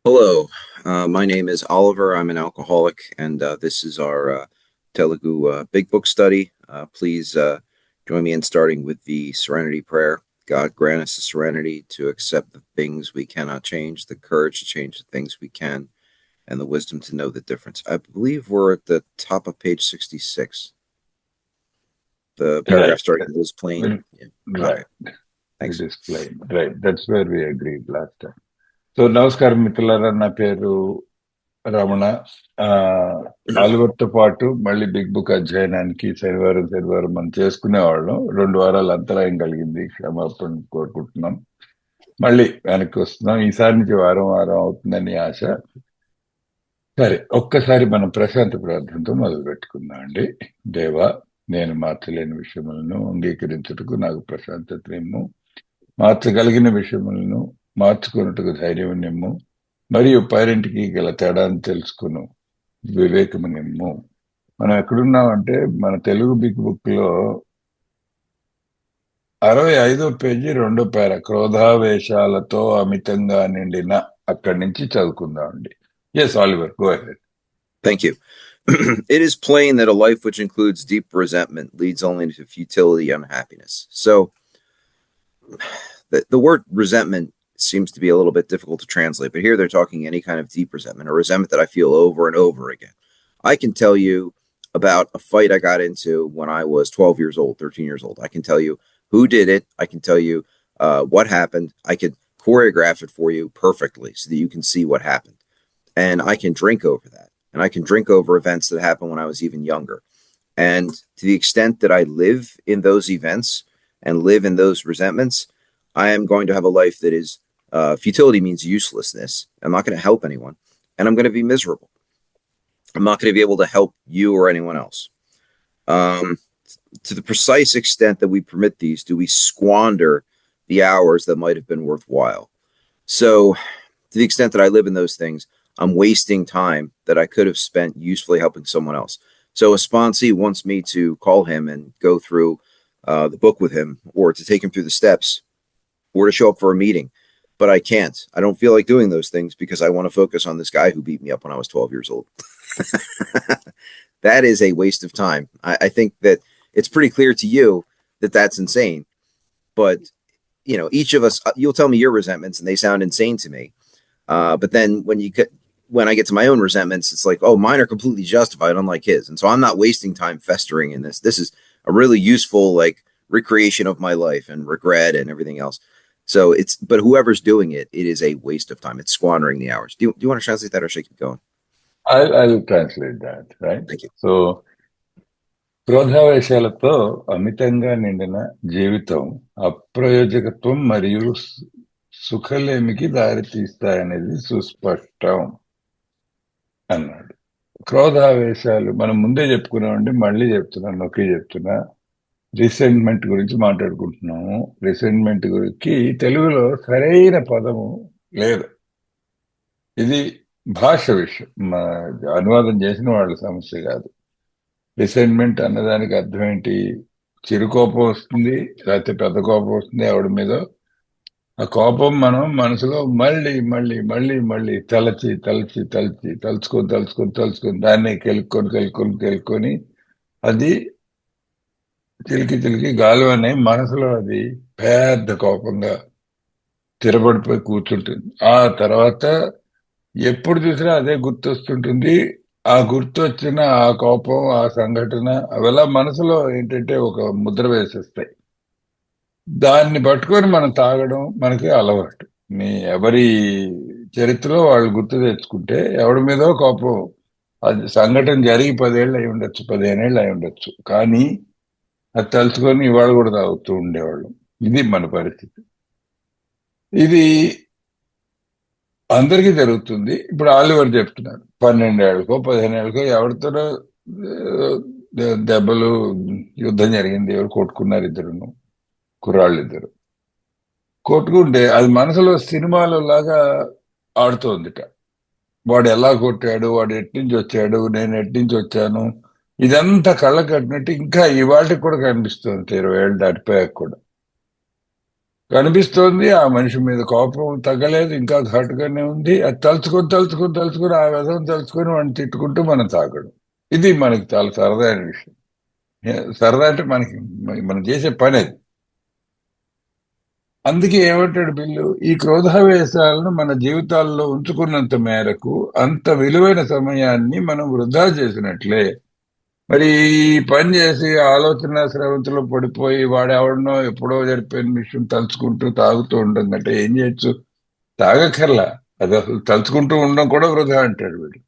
Hello, my name is Oliver. I'm an alcoholic, and this is our Telugu Big Book study. Please join me in starting with the Serenity Prayer. God grant us the serenity to accept the things we cannot change, the courage to change the things we can, and the wisdom to know the difference. I believe we're at the top of page 66. The Right. paragraph starting with is plain. Well, Yeah. Okay, right. It thanks. is plain. Right. That's where we agreed last time. So నమస్కారం మిత్రులారా, నా పేరు రమణ. ఆ, ఆలివర్తో పాటు మళ్ళీ big book అధ్యయనానికి శనివారం మనం చేసుకునేవాళ్ళం. 2 వారాల అంతరాయం కలిగింది, క్షమాపణ కోరుకుంటున్నాం. మళ్ళీ వెనక్కి వస్తున్నాం. ఈసారి నుంచి వారం వారం అవుతుందని ఆశ. సరే, ఒక్కసారి మనం ప్రశాంత ప్రార్థనతో మొదలు పెట్టుకుందాం అండి. దేవా, నేను మార్చలేని విషయములను అంగీకరించుటకు నాకు ప్రశాంతత నిమ్ము. మార్చగలిగిన విషయములను మార్చుకున్నట్టుకు ధైర్యం నిమ్ము. మరియు పైరింటికి గల తేడాన్ని తెలుసుకును వివేకము నిమ్ము. మనం ఎక్కడున్నామంటే మన తెలుగు బిగ్ బుక్ లో 65వ పేజీ 2వ పేర, క్రోధావేశాలతో అమితంగా నిండిన, అక్కడి నుంచి చదువుకుందాం అండి. Yes Oliver, go ahead. Thank you. It is plain that a life which includes deep resentment leads only to futility and unhappiness. So, the word resentment seems to be a little bit difficult to translate, but here they're talking any kind of deep resentment or resentment that I feel over and over again. I can tell you about a fight I got into when I was 12 years old, 13 years old. I can tell you who did it. I can tell you what happened. I could choreograph it for you perfectly so that you can see what happened. And I can drink over that. And I can drink over events that happened when I was even younger. And to the extent that I live in those events and live in those resentments, I am going to have a life that is futility means uselessness. I'm not going to help anyone, and I'm going to be miserable. I'm not going to be able to help you or anyone else. To the precise extent that we permit these, do we squander the hours that might have been worthwhile? So, to the extent that I live in those things, I'm wasting time that I could have spent usefully helping someone else. So, a sponsee wants me to call him and go through the book with him, or to take him through the steps, or to show up for a meeting. But I can't. I don't feel like doing those things because I want to focus on this guy who beat me up when I was 12 years old. That is a waste of time. I think that it's pretty clear to you that that's insane. But, each of us, you'll tell me your resentments and they sound insane to me. But then when I get to my own resentments, it's like, oh, mine are completely justified, unlike his. And so I'm not wasting time festering in this. This is a really useful, like, recreation of my life and regret and everything else. So but whoever's doing it, it is a waste of time. It's squandering the hours. Do you want to translate that or should I keep going? I'll translate that, right? Thank you. So క్రోధావేశాలతో అమితంగా నిండిన జీవితం అప్రయోజకత్వం మరియు సుఖలేమికి దారి తీస్తాయనేది సుస్పష్టం అన్నాడు. క్రోధావేశాలు మనం ముందే చెప్పుకున్నామండి, మళ్ళీ నొక్కి చెప్తున్నా. రిసెంట్మెంట్ గురించి మాట్లాడుకుంటున్నాము. రిసెంట్మెంట్ గురించి తెలుగులో సరైన పదము లేదు. ఇది భాష విషయం, అనువాదం చేసిన వాళ్ళ సమస్య కాదు. రిసెంట్మెంట్ అన్నదానికి అర్థం ఏంటి? చిరు కోపం వస్తుంది, లేకపోతే పెద్ద కోపం వస్తుంది ఎవడి మీద. ఆ కోపం మనం మనసులో మళ్ళీ మళ్ళీ మళ్ళీ మళ్ళీ తలుచుకొని దాన్ని కెలుక్కొని అది చిలికి గాలి అనే మనసులో అది పెద్ద కోపంగా స్థిరపడిపోయి కూర్చుంటుంది. ఆ తర్వాత ఎప్పుడు చూసినా అదే గుర్తొస్తుంటుంది. ఆ గుర్తొచ్చిన ఆ కోపం, ఆ సంఘటన, అవెలా మనసులో ఏంటంటే ఒక ముద్ర వేసేస్తాయి. దాన్ని పట్టుకొని మనం తాగడం మనకి అలవాటు. ఎవరి చరిత్రలో వాళ్ళు గుర్తు తెచ్చుకుంటే ఎవడి మీదో కోపం, అది సంఘటన జరిగి 10 ఏళ్ళు అయి ఉండొచ్చు, 15 ఏళ్ళు అయి ఉండొచ్చు, కానీ అది తలుచుకొని ఇవాళ కూడా తాగుతూ ఉండేవాళ్ళు. ఇది మన పరిస్థితి. ఇది అందరికీ జరుగుతుంది. ఇప్పుడు ఆలివర్ చెప్తున్నారు, 12 ఏళ్ళకో 15 ఏళ్ళకో ఎవరితోనో దెబ్బలు, యుద్ధం జరిగింది, ఎవరు కొట్టుకున్నారు, కుర్రాళ్ళు ఇద్దరు కొట్టుకుంటే అది మనసులో సినిమాలో లాగా ఆడుతోందిట. వాడు ఎలా కొట్టాడు, వాడు ఎట్నుంచి వచ్చాడు, నేను ఎట్నుంచి వచ్చాను, ఇదంతా కళ్ళ కట్టినట్టు ఇంకా ఇవాళకి కూడా కనిపిస్తుంది, 20 ఏళ్ళు దాటిపోయాక కూడా. కనిపిస్తోంది. ఆ మనిషి మీద కోపం తగ్గలేదు, ఇంకా ఘాటుగానే ఉంది. అది తలుచుకొని తలుచుకొని తలుచుకొని ఆ వ్యధం తలుచుకొని వాడిని తిట్టుకుంటూ మనం తాగడం. ఇది మనకి చాలా సరదా అయిన విషయం. సరదా అంటే మనకి మనం చేసే పని అది. అందుకే ఏమంటాడు బిల్లు, ఈ క్రోధావేశాలను మన జీవితాల్లో ఉంచుకున్నంత మేరకు అంత విలువైన సమయాన్ని మనం వృధా చేసినట్లే. మరి ఈ పని చేసి ఆలోచన స్రవంతిలో పడిపోయి వాడెవడనో ఎప్పుడో జరిపిన విషయం తలుచుకుంటూ తాగుతూ ఉంటుందంటే ఏం చేయొచ్చు? తాగక్కర్లా. అది అసలు తలుచుకుంటూ ఉండడం కూడా వృధా అంటాడు వీడు.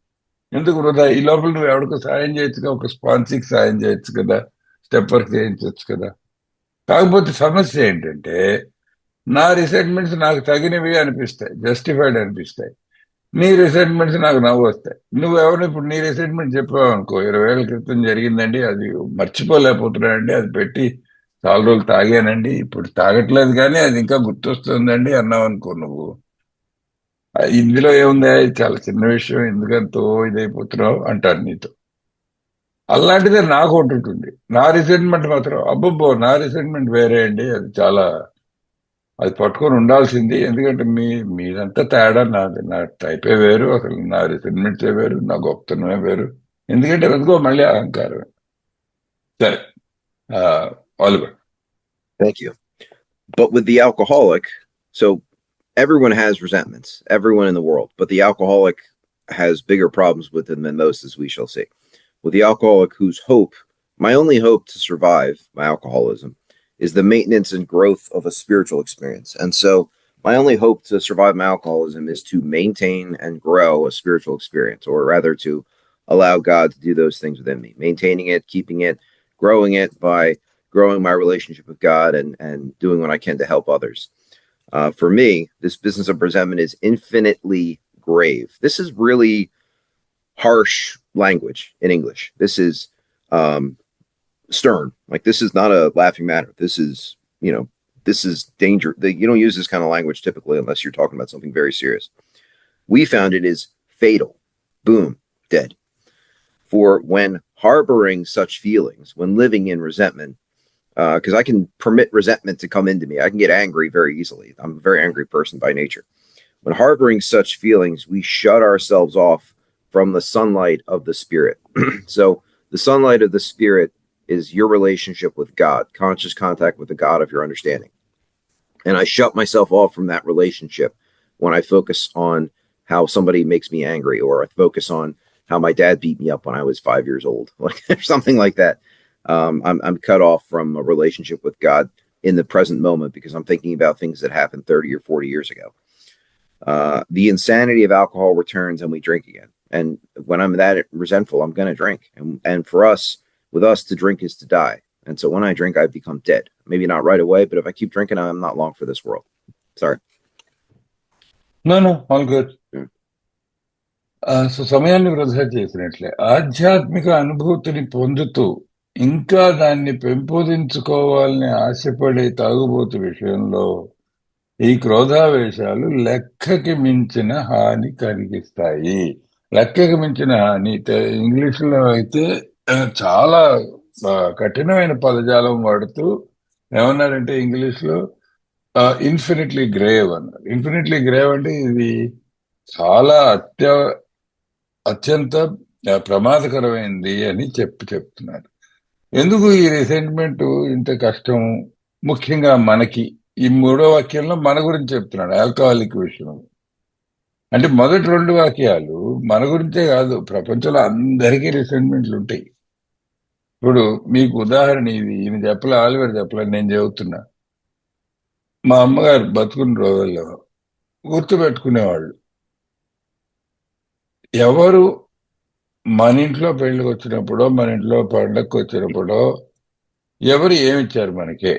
ఎందుకు వృధా? ఈ లోపల నువ్వు ఎవరికో సాయం చేయొచ్చుగా, ఒక స్పాన్సీకి సాయం చేయొచ్చు కదా, స్టెప్పర్కి చేయించవచ్చు కదా. కాకపోతే సమస్య ఏంటంటే నా రిసెంట్మెంట్స్ నాకు తగినవి అనిపిస్తాయి, జస్టిఫైడ్ అనిపిస్తాయి. నీ రిసెంట్మెంట్స్ నాకు నవ్వు వస్తాయి. నువ్వెవరు ఇప్పుడు నీ రిసెంట్మెంట్ చెప్పావు అనుకో, 20 ఏళ్ల క్రితం జరిగిందండి, అది మర్చిపోలేకపోతున్నానండి, అది పెట్టి చాలా రోజులు తాగానండి, ఇప్పుడు తాగట్లేదు కానీ అది ఇంకా గుర్తొస్తుందండి అన్నావు అనుకో నువ్వు. ఇందులో ఏముంది, ఇది చాలా చిన్న విషయం, ఎందుకంతో ఇదైపోతున్నావు అంటారు నీతో. అలాంటిదే నాకు ఒకటి ఉంటుంది. నా రిసెంట్మెంట్ మాత్రం అబ్బబ్బో, నా రిసెంట్మెంట్ వేరే అండి, అది చాలా, అది పట్టుకొని ఉండాల్సింది. ఎందుకంటే మీదంతా తేడా, నా టైపే వేరు, అసలు నా రిసెంట్మెంట్సే వేరు, నా గొప్పతనమే వేరు. ఎందుకంటే ఎందుకో మళ్ళీ అహంకారం. సరే. Oliver. Thank you. But with the alcoholic, so everyone has resentments, everyone in the world, but the alcoholic has bigger problems with them than most, as we shall see. With the alcoholic, whose hope, my only hope to survive my alcoholism, is the maintenance and growth of a spiritual experience. And so, my only hope to survive my alcoholism is to maintain and grow a spiritual experience, or rather, to allow God to do those things within me, maintaining it, keeping it, growing it by growing my relationship with God and doing what I can to help others. For me, this business of resentment is infinitely grave. This is really harsh language in English. This is stern. Like, this is not a laughing matter. This is, this is danger. You don't use this kind of language typically unless you're talking about something very serious. We found it is fatal. Boom, dead. For when harboring such feelings, when living in resentment, because I can permit resentment to come into me. I can get angry very easily. I'm a very angry person by nature. When harboring such feelings, we shut ourselves off from the sunlight of the Spirit. So the sunlight of the Spirit is your relationship with God, conscious contact with the God of your understanding. And I shut myself off from that relationship when I focus on how somebody makes me angry, or I focus on how my dad beat me up when I was 5 years old, like something like that. I'm cut off from a relationship with God in the present moment because I'm thinking about things that happened 30 or 40 years ago. The insanity of alcohol returns and we drink again. And when I'm that resentful, I'm going to drink. And for us, with us, to drink is to die. And so when I drink, I become dead. Maybe not right away, but if I keep drinking, I'm not long for this world. Sorry. No, all good. So సమయాన్ని వృధా చేసినట్లే ఆధ్యాత్మిక అనుభూతిని పొందుతూ ఇంకా దాన్ని పెంపొందించుకోవాలని ఆశపడే తాగుబోతు విషయంలో ఈ క్రోధావేశాలు లెక్కకి మించిన హాని కలిగిస్తాయి. లెక్కకి మించిన హాని ఇంగ్లీష్లో అయితే చాలా కఠినమైన పదజాలం వాడుతూ ఏమన్నారంటే ఇంగ్లీష్లో ఇన్ఫినిట్లీ గ్రేవ్ అన్నారు. ఇన్ఫినిట్లీ గ్రేవ్ అంటే ఇది చాలా అత్యంత ప్రమాదకరమైంది అని చెప్తున్నారు. ఎందుకు ఈ రిసెంట్మెంట్ ఇంత కష్టం? ముఖ్యంగా మనకి ఈ 3వ వాక్యంలో మన గురించి చెప్తున్నాడు, ఆల్కహాలిక్ విషయం. అంటే మొదటి 2 వాక్యాలు మన గురించే కాదు, ప్రపంచంలో అందరికీ రిసెంట్మెంట్లు ఉంటాయి. ఇప్పుడు మీకు ఉదాహరణ ఇది, ఈయన చెప్పలే, ఆలివర్ చెప్పలే, నేను చెబుతున్నా. మా అమ్మగారు బతుకున్న రోజుల్లో గుర్తుపెట్టుకునేవాళ్ళు, ఎవరు మన ఇంట్లో పెళ్లికి వచ్చినప్పుడో, మన ఇంట్లో పండగకు వచ్చినప్పుడో ఎవరు ఏమిచ్చారు మనకి?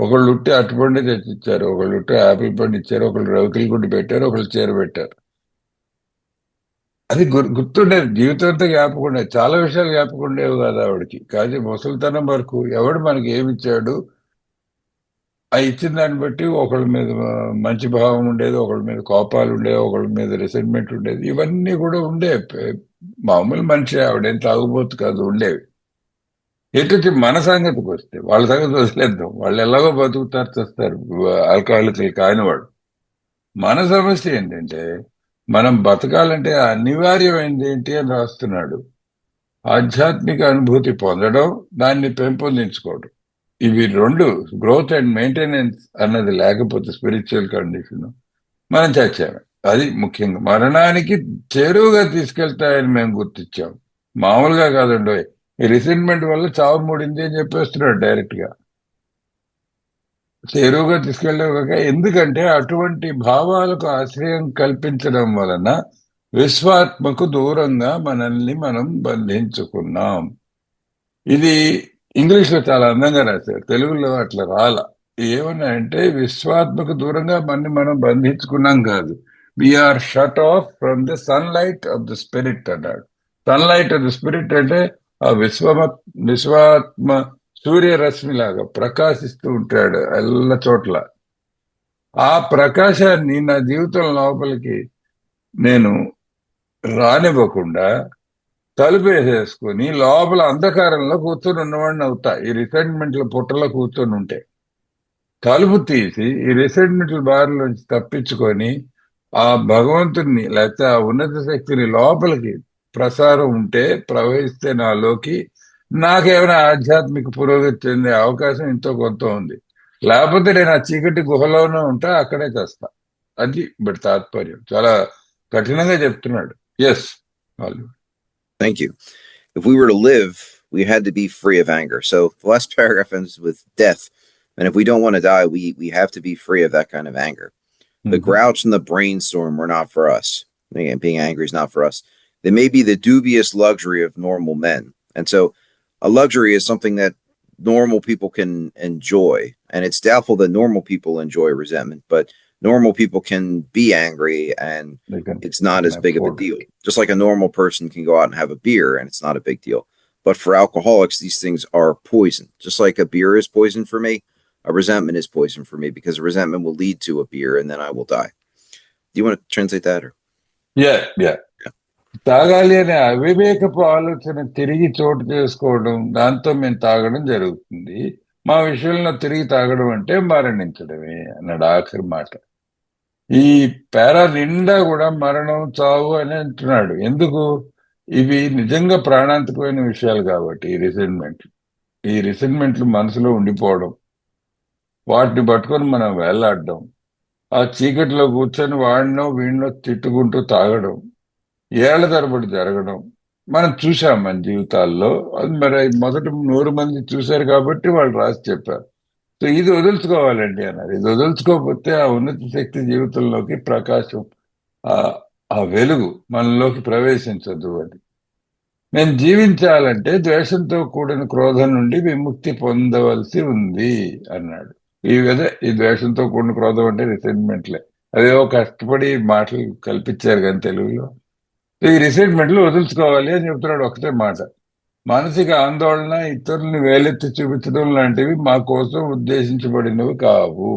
ఒకళ్ళు ఉట్టి అట్టుపండి తెచ్చిచ్చారు, ఒకళ్ళు ఉట్టి ఆపిల్ పండు ఇచ్చారు, ఒకళ్ళు రవికిల గుడ్డు పెట్టారు, ఒకళ్ళు చీర పెట్టారు. అది గుర్తుండేది, జీవితం అంతా జ్ఞాపకం ఉండేది. చాలా విషయాలు జ్ఞాపకం ఉండేవి కాదు ఆవిడకి. కానీ ముసలితనం వరకు ఎవడు మనకి ఏమిచ్చాడు, ఆ ఇచ్చిన దాన్ని బట్టి ఒకళ్ళ మీద మంచి భావం ఉండేది, ఒకళ్ళ మీద కోపాలు ఉండేవి, ఒకళ్ళ మీద రిసెంట్మెంట్ ఉండేది. ఇవన్నీ కూడా ఉండేవి. మామూలు మనిషి ఆవిడేం తాగుబోతు కాదు, ఉండేవి. ఎటు మన సంగతికి వస్తే వాళ్ళ సంగతి వదిలేద్దాం, వాళ్ళు ఎలాగో బతుకుతారు చేస్తారు, ఆల్కహాలికల్ కాని వాడు. మన సమస్య ఏంటంటే మనం బతకాలంటే అనివార్యమైనది ఏంటి అని రాస్తున్నాడు. ఆధ్యాత్మిక అనుభూతి పొందడం, దాన్ని పెంపొందించుకోవడం. ఇవి రెండు, గ్రోత్ అండ్ మెయింటెనెన్స్ అన్నది లేకపోతే స్పిరిచువల్ కండిషన్ మనం చచ్చాము. అది ముఖ్యంగా మరణానికి చేరువుగా తీసుకెళ్తాయని మేము గుర్తించాం, మామూలుగా కాదండి. ఈ రిసెంట్మెంట్ వల్ల చావు మూడింది అని చెప్పేస్తున్నాడు డైరెక్ట్ గా. చేరువుగా తీసుకెళ్ళక, ఎందుకంటే అటువంటి భావాలకు ఆశ్రయం కల్పించడం వలన విశ్వాత్మకు దూరంగా మనల్ని మనం బంధించుకున్నాం. ఇది ఇంగ్లీష్ లో చాలా అందంగా రాశారు, తెలుగులో అట్లా రాల. ఏమన్నా అంటే విశ్వాత్మకు దూరంగా మనం బంధించుకున్నాం కాదు, we are shut off from the sunlight of the spirit అన్నాడు. సన్లైట్ ఆఫ్ ద స్పిరిట్ అంటే ఆ విశ్వాత్మ సూర్యరశ్మి లాగా ప్రకాశిస్తూ ఉంటాడు ఎల్ల చోట్ల. ఆ ప్రకాశాన్ని నా జీవితం లోపలికి నేను రానివ్వకుండా తలుపేసేసుకుని లోపల అంధకారంలో కూర్చొని ఉన్నవాడిని అవుతా, ఈ రిసెంట్మెంట్ల పుట్టలో కూర్చొని ఉంటే. తలుపు తీసి ఈ రిసెంట్మెంట్ల బారిలోంచి తప్పించుకొని ఆ భగవంతుడిని లేకపోతే ఆ ఉన్నత శక్తిని లోపలికి ప్రసారం ఉంటే, ప్రవహిస్తే నాలోకి, నాకేమైనా ఆధ్యాత్మిక పురోగతి చెందే అవకాశం ఎంతో కొంత ఉంది. లేకపోతే నేను ఆ చీకటి గుహలోనే ఉంటా, అక్కడే చేస్తా. అది బట్ తాత్పర్యం చాలా కఠినంగా చెప్తున్నాడు. ఎస్ వాళ్ళు. Thank you. If we were to live, we had to be free of anger. So the last paragraph ends with death. And if we don't want to die, we have to be free of that kind of anger. The grouch and the brainstorm were not for us. Again, being angry is not for us. They may be the dubious luxury of normal men. And so a luxury is something that normal people can enjoy. And it's doubtful that normal people enjoy resentment, but normal people can be angry and it's not as big of a deal. Just like a normal person can go out and have a beer and it's not a big deal. But for alcoholics, these things are poison. Just like a beer is poison for me, a resentment is poison for me, because a resentment will lead to a beer and then I will die. Do you want to translate that? Or? Yeah. తాగాలి అనే అవివేకపు ఆలోచన తిరిగి చోటు చేసుకోవడం, దాంతో మేము తాగడం జరుగుతుంది. మా విషయంలో తిరిగి తాగడం అంటే మరణించడమే అన్నాడు ఆఖరి మాట. ఈ పేరా నిండా కూడా మరణం, చావు అని అంటున్నాడు. ఎందుకు? ఇవి నిజంగా ప్రాణాంతకమైన విషయాలు కాబట్టి. ఈ రిసెంట్మెంట్లు మనసులో ఉండిపోవడం, వాటిని పట్టుకొని మనం వేలాడడం, ఆ చీకటిలో కూర్చొని వాడినో వీడినో తిట్టుకుంటూ తాగడం, ఏళ్ల తరబడి జరగడం మనం చూసాం మన జీవితాల్లో. అది మరి మొదట 100 మంది చూశారు కాబట్టి వాళ్ళు రాసి చెప్పారు. సో ఇది వదులుచుకోవాలండి అన్నారు. ఇది వదులుచుకోకపోతే ఆ ఉన్నత శక్తి జీవితంలోకి ప్రకాశం, ఆ వెలుగు మనలోకి ప్రవేశించదు. అని నేను జీవించాలంటే ద్వేషంతో కూడిన క్రోధం నుండి విముక్తి పొందవలసి ఉంది అన్నాడు. ఈ ద్వేషంతో కూడిన క్రోధం అంటే రిసెంట్మెంట్లే. అదేవో కష్టపడి మాటలు కల్పించారు కానీ తెలుగులో. ఈ రిసెంట్మెంట్లు వదులుచుకోవాలి అని చెప్తున్నాడు ఒకటే మాట. మానసిక ఆందోళన, ఇతరుల్ని వేలెత్తి చూపించడం లాంటివి మా కోసం ఉద్దేశించబడినవి కావు.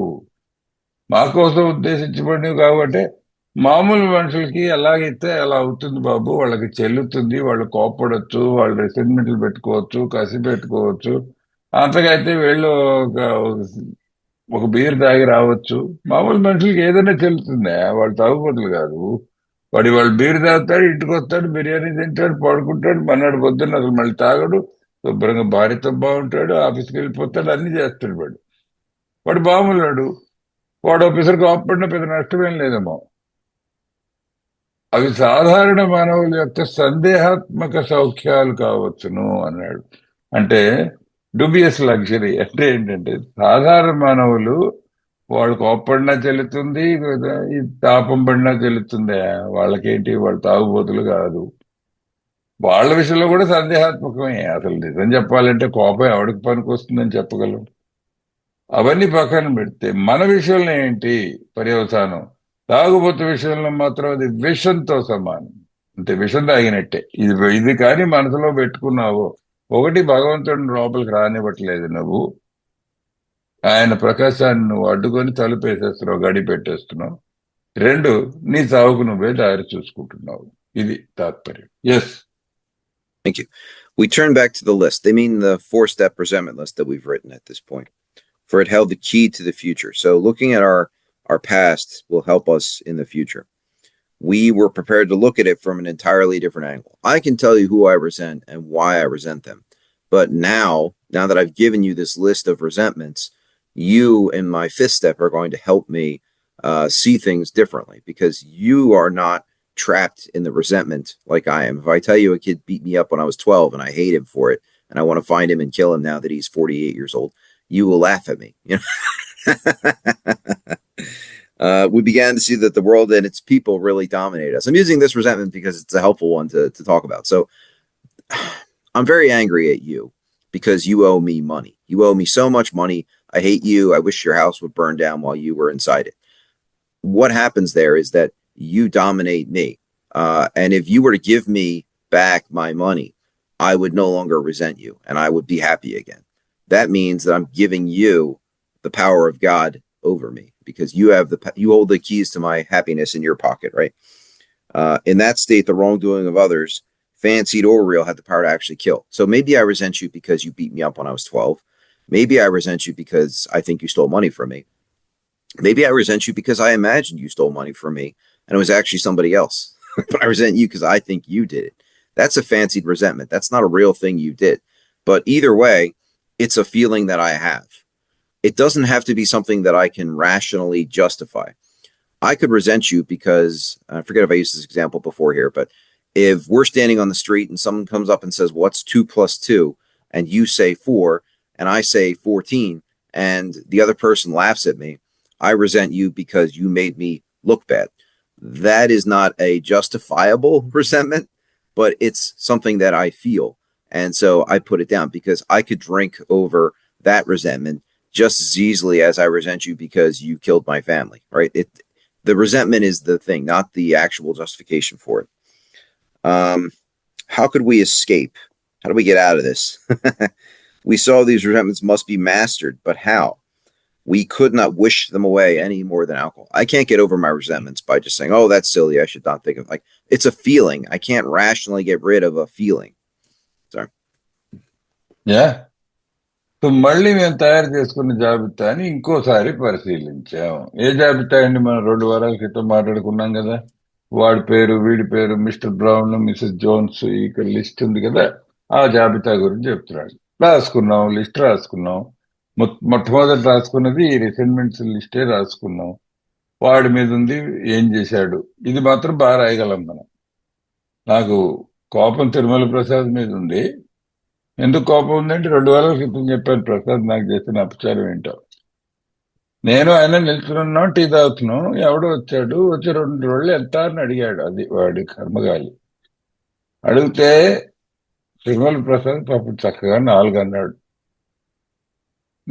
మా కోసం ఉద్దేశించబడినవి కాబట్టి మామూలు మనుషులకి ఎలాగైతే అలా అవుతుంది బాబు, వాళ్ళకి చెల్లుతుంది, వాళ్ళు కోపడచ్చు, వాళ్ళు రిసెంట్మెంట్లు పెట్టుకోవచ్చు, కసి పెట్టుకోవచ్చు. అంతకైతే వీళ్ళు ఒక బీర్ తాగి రావచ్చు. మామూలు మనుషులకి ఏదైనా చెల్లుతుంది, వాళ్ళు తాగుబోతులు కాదు. వాళ్ళు బీర్ తాగుతాడు, ఇంటికి వస్తాడు, బిర్యానీ తింటాడు, పడుకుంటాడు, మన్నాడు పొద్దున్న అసలు మళ్ళీ తాగడు, శుభ్రంగా భార్యతో బాగుంటాడు, ఆఫీస్కి వెళ్ళిపోతాడు, అన్ని చేస్తాడు. వాడు బాగున్నాడు, వాడు ఆఫీసర్ కోపడిన పెద్ద నష్టమేం లేదేమో. అవి సాధారణ మానవుల యొక్క సందేహాత్మక సౌఖ్యాలు కావచ్చును అన్నాడు. అంటే డుబియస్ లగ్జరీ అంటే ఏంటంటే, సాధారణ మానవులు వాళ్ళు కోప్పడినా చెల్లుతుంది, ఈ తాపం పడినా చెల్లుతుంది. వాళ్ళకేంటి, వాళ్ళు తాగుబోతులు కాదు. వాళ్ళ విషయంలో కూడా సందేహాత్మకమే. అసలు నిజం చెప్పాలంటే కోపం ఎవరికి పనికి వస్తుందని చెప్పగలం. అవన్నీ పక్కన పెడితే మన విషయంలో ఏంటి పర్యవసానం? తాగుబోతు విషయంలో మాత్రం అది విషంతో సమానం. అంటే విషం తాగినట్టే. ఇది కానీ మనసులో పెట్టుకున్నావో, ఒకటి భగవంతుడిని లోపలికి రానివ్వట్లేదు నువ్వు, ఆయన ప్రకాశాన్ని నువ్వు అడ్డుకొని తలుపేసేస్తున్నావు, గడి పెట్టేస్తున్నావు. 2, నీ చావుకు నువ్వే దారి చూసుకుంటున్నావు. ఇది తాత్పర్యం. Yes. Thank you. We turn back to the list. They mean the 4-step resentment list that we've written at this point, for it held the key to the future. So looking at our past will help us in the future. We were prepared to look at it from an entirely different angle. I can tell you who I resent and why I resent them. But now that I've given you this list of resentments, you in my 5th step are going to help me see things differently, because you are not trapped in the resentment like I am. If I tell you a kid beat me up when I was 12 and I hate him for it and I want to find him and kill him now that he's 48 years old, you will laugh at me. You know? We began to see that the world and its people really dominate us. I'm using this resentment because it's a helpful one to talk about. So I'm very angry at you because you owe me money. You owe me so much money. I hate you. I wish your house would burn down while you were inside it. What happens there is that you dominate me. And if you were to give me back my money, I would no longer resent you and I would be happy again. That means that I'm giving you the power of God over me, because you hold the keys to my happiness in your pocket, right? In that state, the wrongdoing of others, fancied or real, had the power to actually kill. So maybe I resent you because you beat me up when I was 12. Maybe I resent you because I think you stole money from me. Maybe I resent you because I imagined you stole money from me and it was actually somebody else. But I resent you because I think you did it. That's a fancied resentment. That's not a real thing you did. But either way, it's a feeling that I have. It doesn't have to be something that I can rationally justify. I could resent you because, I forget if I used this example before here, but if we're standing on the street and someone comes up and says, what's 2 plus 2? And you say 4, and I say 14, and the other person laughs at me, I resent you because you made me look bad. That is not a justifiable resentment, but it's something that I feel. And so I put it down because I could drink over that resentment just as easily as I resent you because you killed my family, right? The resentment is the thing, not the actual justification for it. How could we escape? How do we get out of this? We saw these resentments must be mastered, but how? We could not wish them away any more than alcohol. I can't get over my resentments by just saying, oh, that's silly. I should not think of, like, it's a feeling. I can't rationally get rid of a feeling. Sorry. Yeah so మళ్ళీ మేము తయారు చేసుకున్న జాబితాని ఇంకోసారి పరిశీలించాం. ఏ జాబితా అండి? మనం 2 వారాల క్రితం మాట్లాడుకున్నాం కదా. వాడి పేరు, వీడి పేరు, మిస్టర్ బ్రౌన్, మిసెస్ జోన్స్, ఇక్కడ లిస్ట్ ఉంది కదా, ఆ జాబితా గురించి చెప్తున్నాడు. రాసుకున్నాం, లిస్ట్ రాసుకున్నాం. మొట్టమొదటి రాసుకున్నది ఈ రిసెంట్మెంట్స్ లిస్టే రాసుకున్నాం. వాడి మీద ఉంది, ఏం చేశాడు, ఇది మాత్రం బాగా రాయగలం మనం. నాకు కోపం తిరుమల ప్రసాద్ మీద ఉంది. ఎందుకు కోపం ఉందంటే 2 వారాల క్రితం చెప్పాను ప్రసాద్ నాకు చేసిన అపచారం ఏంటో. నేను ఆయన నిల్చున్నాం, టీ తాగుతున్నాం, ఎవడో వచ్చాడు, వచ్చి 2 రోజులు ఎంత అని అడిగాడు. అది వాడి కర్మగాలి. అడిగితే తిరుమల ప్రసాద్ పాపం చక్కగా 4 అన్నాడు.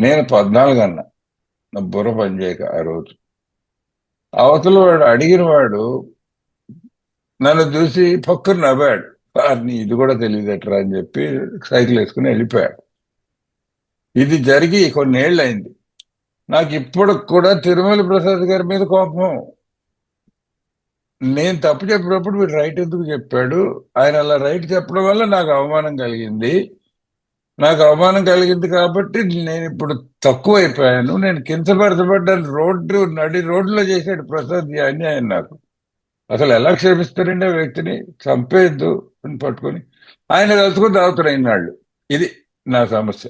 నేను 14 అన్నా, నా బుర్ర పనిచేయక ఆ రోజు. అవతల వాడు అడిగిన వాడు నన్ను చూసి పక్కన నవ్వాడు. నీ ఇది కూడా తెలియదట్రా అని చెప్పి సైకిల్ వేసుకుని వెళ్ళిపోయాడు. ఇది జరిగి కొన్నేళ్ళు అయింది. నాకు ఇప్పుడు కూడా తిరుమల ప్రసాద్ గారి మీద కోపం. నేను తప్పు చెప్పినప్పుడు వీడు రైట్ ఎందుకు చెప్పాడు? ఆయన అలా రైట్ చెప్పడం వల్ల నాకు అవమానం కలిగింది. నాకు అవమానం కలిగింది కాబట్టి నేను ఇప్పుడు తక్కువ అయిపోయాను. నేను కించపరచబడ్డాను. నడి రోడ్లో చేశాడు ప్రసాద్ ఈ అన్యాయం నాకు. అసలు ఎలా క్షమిస్తారండి ఆ వ్యక్తిని? చంపేద్దు అని పట్టుకొని ఆయన కలుసుకొని తాగుతున్నాయి నాళ్ళు. ఇది నా సమస్య.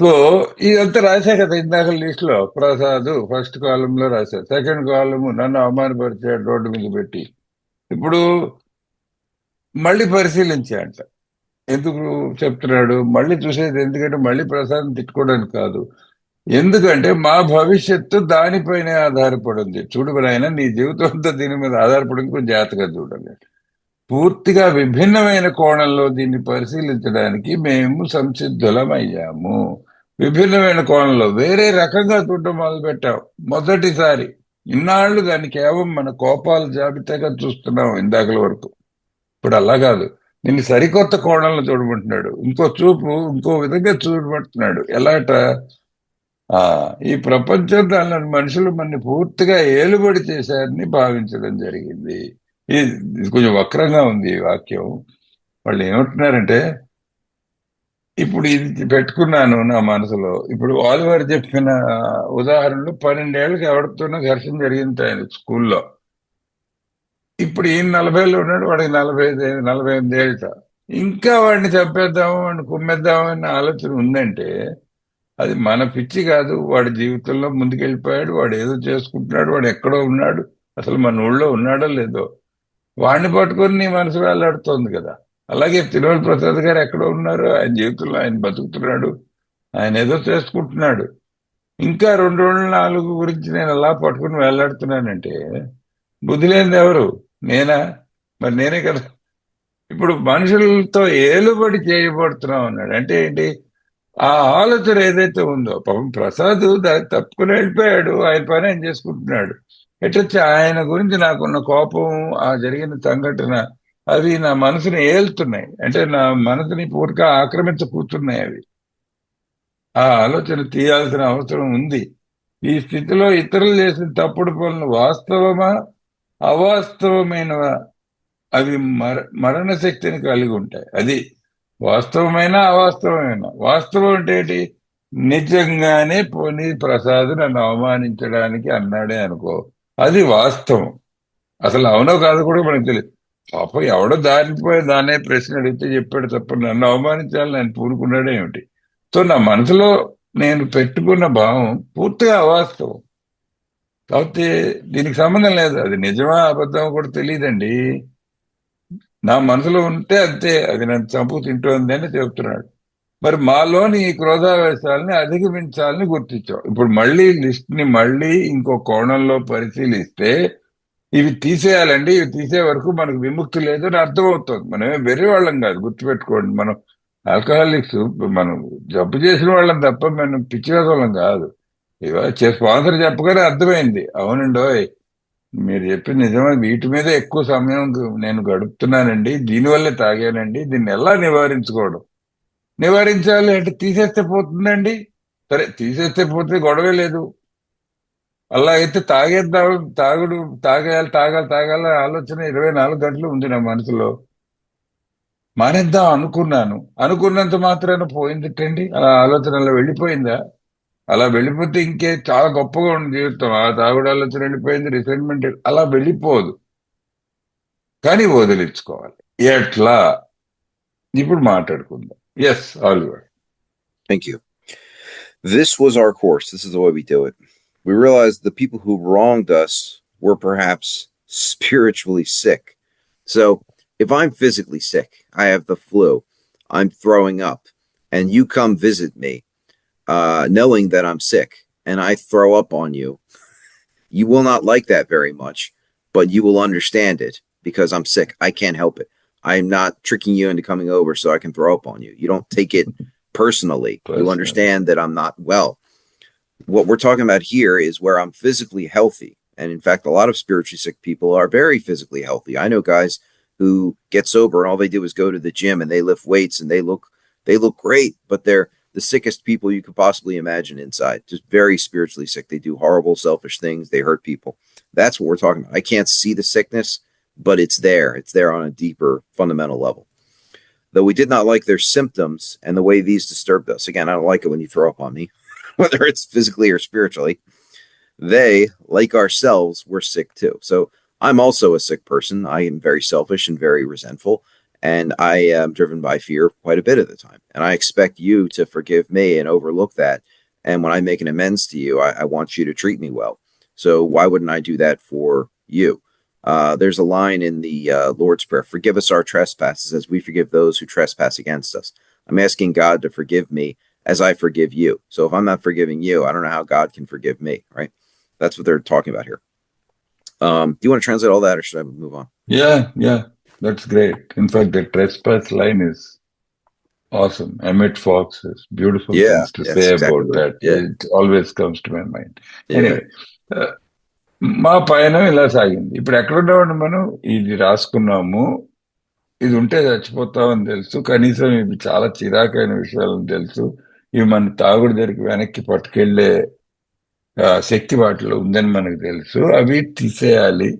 సో ఇదంతా రాశా కదా ఇందాక లిస్ట్ లో. ప్రసాద్ ఫస్ట్ కాలంలో రాశాడు, సెకండ్ కాలము నన్ను అవమానపరిచాడు రోడ్డు మీద పెట్టి. ఇప్పుడు మళ్ళీ పరిశీలించా అంట. ఎందుకు చెప్తున్నాడు మళ్ళీ చూసేది? ఎందుకంటే మళ్ళీ ప్రసాద్ తిట్టుకోవడానికి కాదు, ఎందుకంటే మా భవిష్యత్తు దానిపైనే ఆధారపడి ఉంది. చూడు ఆయన, నీ జీవితం అంతా దీని మీద ఆధారపడి కొంచెం జాగ్రత్తగా చూడాలి. పూర్తిగా విభిన్నమైన కోణంలో దీన్ని పరిశీలించడానికి మేము సంసిద్ధులమయ్యాము. విభిన్నమైన కోణంలో వేరే రకంగా చూడటం మొదలుపెట్టాం మొదటిసారి. ఇన్నాళ్ళు దాన్ని కేవలం మన కోపాల జాబితాగా చూస్తున్నాం ఇందాకల వరకు. ఇప్పుడు అలా కాదు, దీన్ని సరికొత్త కోణంలో చూడమంటున్నాడు. ఇంకో చూపు, ఇంకో విధంగా చూడమంటున్నాడు. ఎలాట? ఈ ప్రపంచం దాని మనుషులు మన పూర్తిగా ఏలుబడి చేశారని భావించడం జరిగింది. ఇది కొంచెం వక్రంగా ఉంది ఈ వాక్యం. వాళ్ళు ఏమంటున్నారంటే, ఇప్పుడు ఇది పెట్టుకున్నాను నా మనసులో. ఇప్పుడు ఆలివర్ చెప్పిన ఉదాహరణలో 12 ఏళ్ళకి ఎవరితోనో ఘర్షణ జరిగింది ఆయన స్కూల్లో. ఇప్పుడు ఈయన 40లో ఉన్నాడు, వాడికి 45 48 ఏళ్ళ. ఇంకా వాడిని చంపేద్దాము, వాడిని కుమ్మేద్దాము అనే ఆలోచన ఉందంటే అది మన పిచ్చి కాదు. వాడి జీవితంలో ముందుకెళ్ళిపోయాడు, వాడు ఏదో చేసుకుంటున్నాడు, వాడు ఎక్కడో ఉన్నాడు, అసలు మన ఊళ్ళో ఉన్నాడో లేదో. వాడిని పట్టుకొని నీ మనసు వేలాడుతోంది కదా. అలాగే తిరుమల ప్రసాద్ గారు ఎక్కడో ఉన్నారు, ఆయన జీవితంలో ఆయన బతుకుతున్నాడు, ఆయన ఏదో చేసుకుంటున్నాడు. ఇంకా 2 రోజులు 4 గురించి నేను అలా పట్టుకుని వేలాడుతున్నానంటే బుద్ధి లేనిది ఎవరు? నేనా? మరి నేనే కదా. ఇప్పుడు మనుషులతో ఏలుబడి చేయబడుతున్నాం అన్నాడు అంటే ఏంటి? ఆ ఆలోచన ఏదైతే ఉందో, పాపం ప్రసాద్ దాన్ని తప్పుకుని వెళ్ళిపోయాడు, ఆయన పని ఆయన చేసుకుంటున్నాడు. ఎటొచ్చి ఆయన గురించి నాకున్న కోపం, ఆ జరిగిన సంఘటన, అవి నా మనసుని ఏలుతున్నాయి. అంటే నా మనసుని పూర్తిగా ఆక్రమించ కూర్చున్నాయి అవి. ఆ ఆలోచన తీయాల్సిన అవసరం ఉంది. ఈ స్థితిలో ఇతరులు చేసిన తప్పుడు పనులు వాస్తవమా, అవాస్తవమైనవా, అవి మరణ శక్తిని కలిగి ఉంటాయి. అది వాస్తవమైన అవాస్తవమైన. వాస్తవం అంటే ఏంటి? నిజంగానే పోనీ ప్రసాద్ నన్ను అవమానించడానికి అన్నాడే అనుకో, అది వాస్తవం. అసలు అవునో కాదు కూడా మనకు తెలియదు. పాపం ఎవడో దారిపోయి దాన్నే ప్రశ్న అడిగితే చెప్పాడు తప్ప నన్ను అవమానించాలని ఆయన పూనుకున్నాడే ఏమిటి? సో నా మనసులో నేను పెట్టుకున్న భావం పూర్తిగా అవాస్తవం. కాకపోతే దీనికి సంబంధం లేదు, అది నిజమా అబద్ధమా కూడా తెలియదండి. నా మనసులో ఉంటే అంతే, అది నన్ను చంపు తింటోంది అని చెప్తున్నాడు. మరి మాలోని ఈ క్రోధావేశాలని అధిగమించాలని గుర్తించాం. ఇప్పుడు మళ్ళీ లిస్ట్ ని మళ్ళీ ఇంకో కోణంలో పరిశీలిస్తే ఇవి తీసేయాలండి, ఇవి తీసే వరకు మనకు విముక్తి లేదు అని అర్థమవుతుంది. మనమే వెర్రి వాళ్ళం కాదు, గుర్తుపెట్టుకోండి. మనం ఆల్కహాలిక్స్, మనం జబ్బు చేసిన వాళ్ళం తప్ప మనం పిచ్చి వాళ్ళం కాదు. ఇవాళ స్పాన్సర్ చెప్పగానే అర్థమైంది, అవునండోయ్ మీరు చెప్పింది నిజమే, వీటి మీద ఎక్కువ సమయం నేను గడుపుతున్నానండి, దీనివల్లే తాగానండి, దీన్ని ఎలా నివారించుకోవడం? నివారించాలి అంటే తీసేస్తే పోతుందండి. సరే తీసేస్తే పోతే గొడవే లేదు. అలా అయితే తాగేద్దాం, తాగుడు, తాగేయాలి తాగాలి తాగాలి ఆలోచన 24 గంటలు ఉంది నా మనసులో. మానేద్దాం అనుకున్నాను, అనుకున్నంత మాత్రాన పోయిందిటండి, అలా ఆలోచన అలా వెళ్ళిపోయిందా? అలా వెళ్ళిపోతే ఇంకే చాలా గొప్పగా ఉంది జీవితం. ఆ తాగుడు ఆలోచన వెళ్ళిపోయింది, రిసైన్మెంట్ అలా వెళ్ళిపోదు, కానీ వదిలించుకోవాలి. ఎట్లా? ఇప్పుడు మాట్లాడుకుందాం. Yes Oliver. Thank you. This was our course. This is the way we do it. We realized the people who wronged us were perhaps spiritually sick. So if I'm physically sick, I have the flu, I'm throwing up, and you come visit me, knowing that I'm sick, and I throw up on you, you will not like that very much, but you will understand it because I'm sick. I can't help it. I'm not tricking you into coming over so I can throw up on you. You don't take it personally. You understand that I'm not well. What we're talking about here is where I'm physically healthy. And in fact, a lot of spiritually sick people are very physically healthy. I know guys who get sober and all they do is go to the gym and they lift weights and they look great, but they're the sickest people you could possibly imagine inside. Just very spiritually sick. They do horrible, selfish things. They hurt people. That's what we're talking about. I can't see the sickness, but it's there. It's there on a deeper, fundamental level. Though we did not like their symptoms and the way these disturbed us. Again, I don't like it when you throw up on me, whether it's physically or spiritually. They, like ourselves, were sick too. So I'm also a sick person. I am very selfish and very resentful, and I am driven by fear quite a bit of the time. And I expect you to forgive me and overlook that. And when I make an amends to you, I want you to treat me well. So why wouldn't I do that for you? There's a line in the Lord's Prayer, forgive us our trespasses as we forgive those who trespass against us. I'm asking God to forgive me as I forgive you. So if I'm not forgiving you, I don't know how God can forgive me, right? That's what they're talking about here. Do you want to translate all that or should I move on? Yeah, that's great. In fact, the trespass line is awesome. Emmett Fox has beautiful things to say about that. It always comes to my mind. Anyway, మా పయనం ఇలా సాగింది. ఇప్పుడు ఎక్కడున్నామండి మనం? ఇది రాసుకున్నాము, ఇది ఉంటే చచ్చిపోతామని తెలుసు, కనీసం ఇవి చాలా చిరాకైన విషయాలని తెలుసు, ఇవి మన తాగుడు దగ్గరికి వెనక్కి పట్టుకెళ్లే శక్తి వాటిలో ఉందని మనకు తెలుసు, అవి తీసేయాలి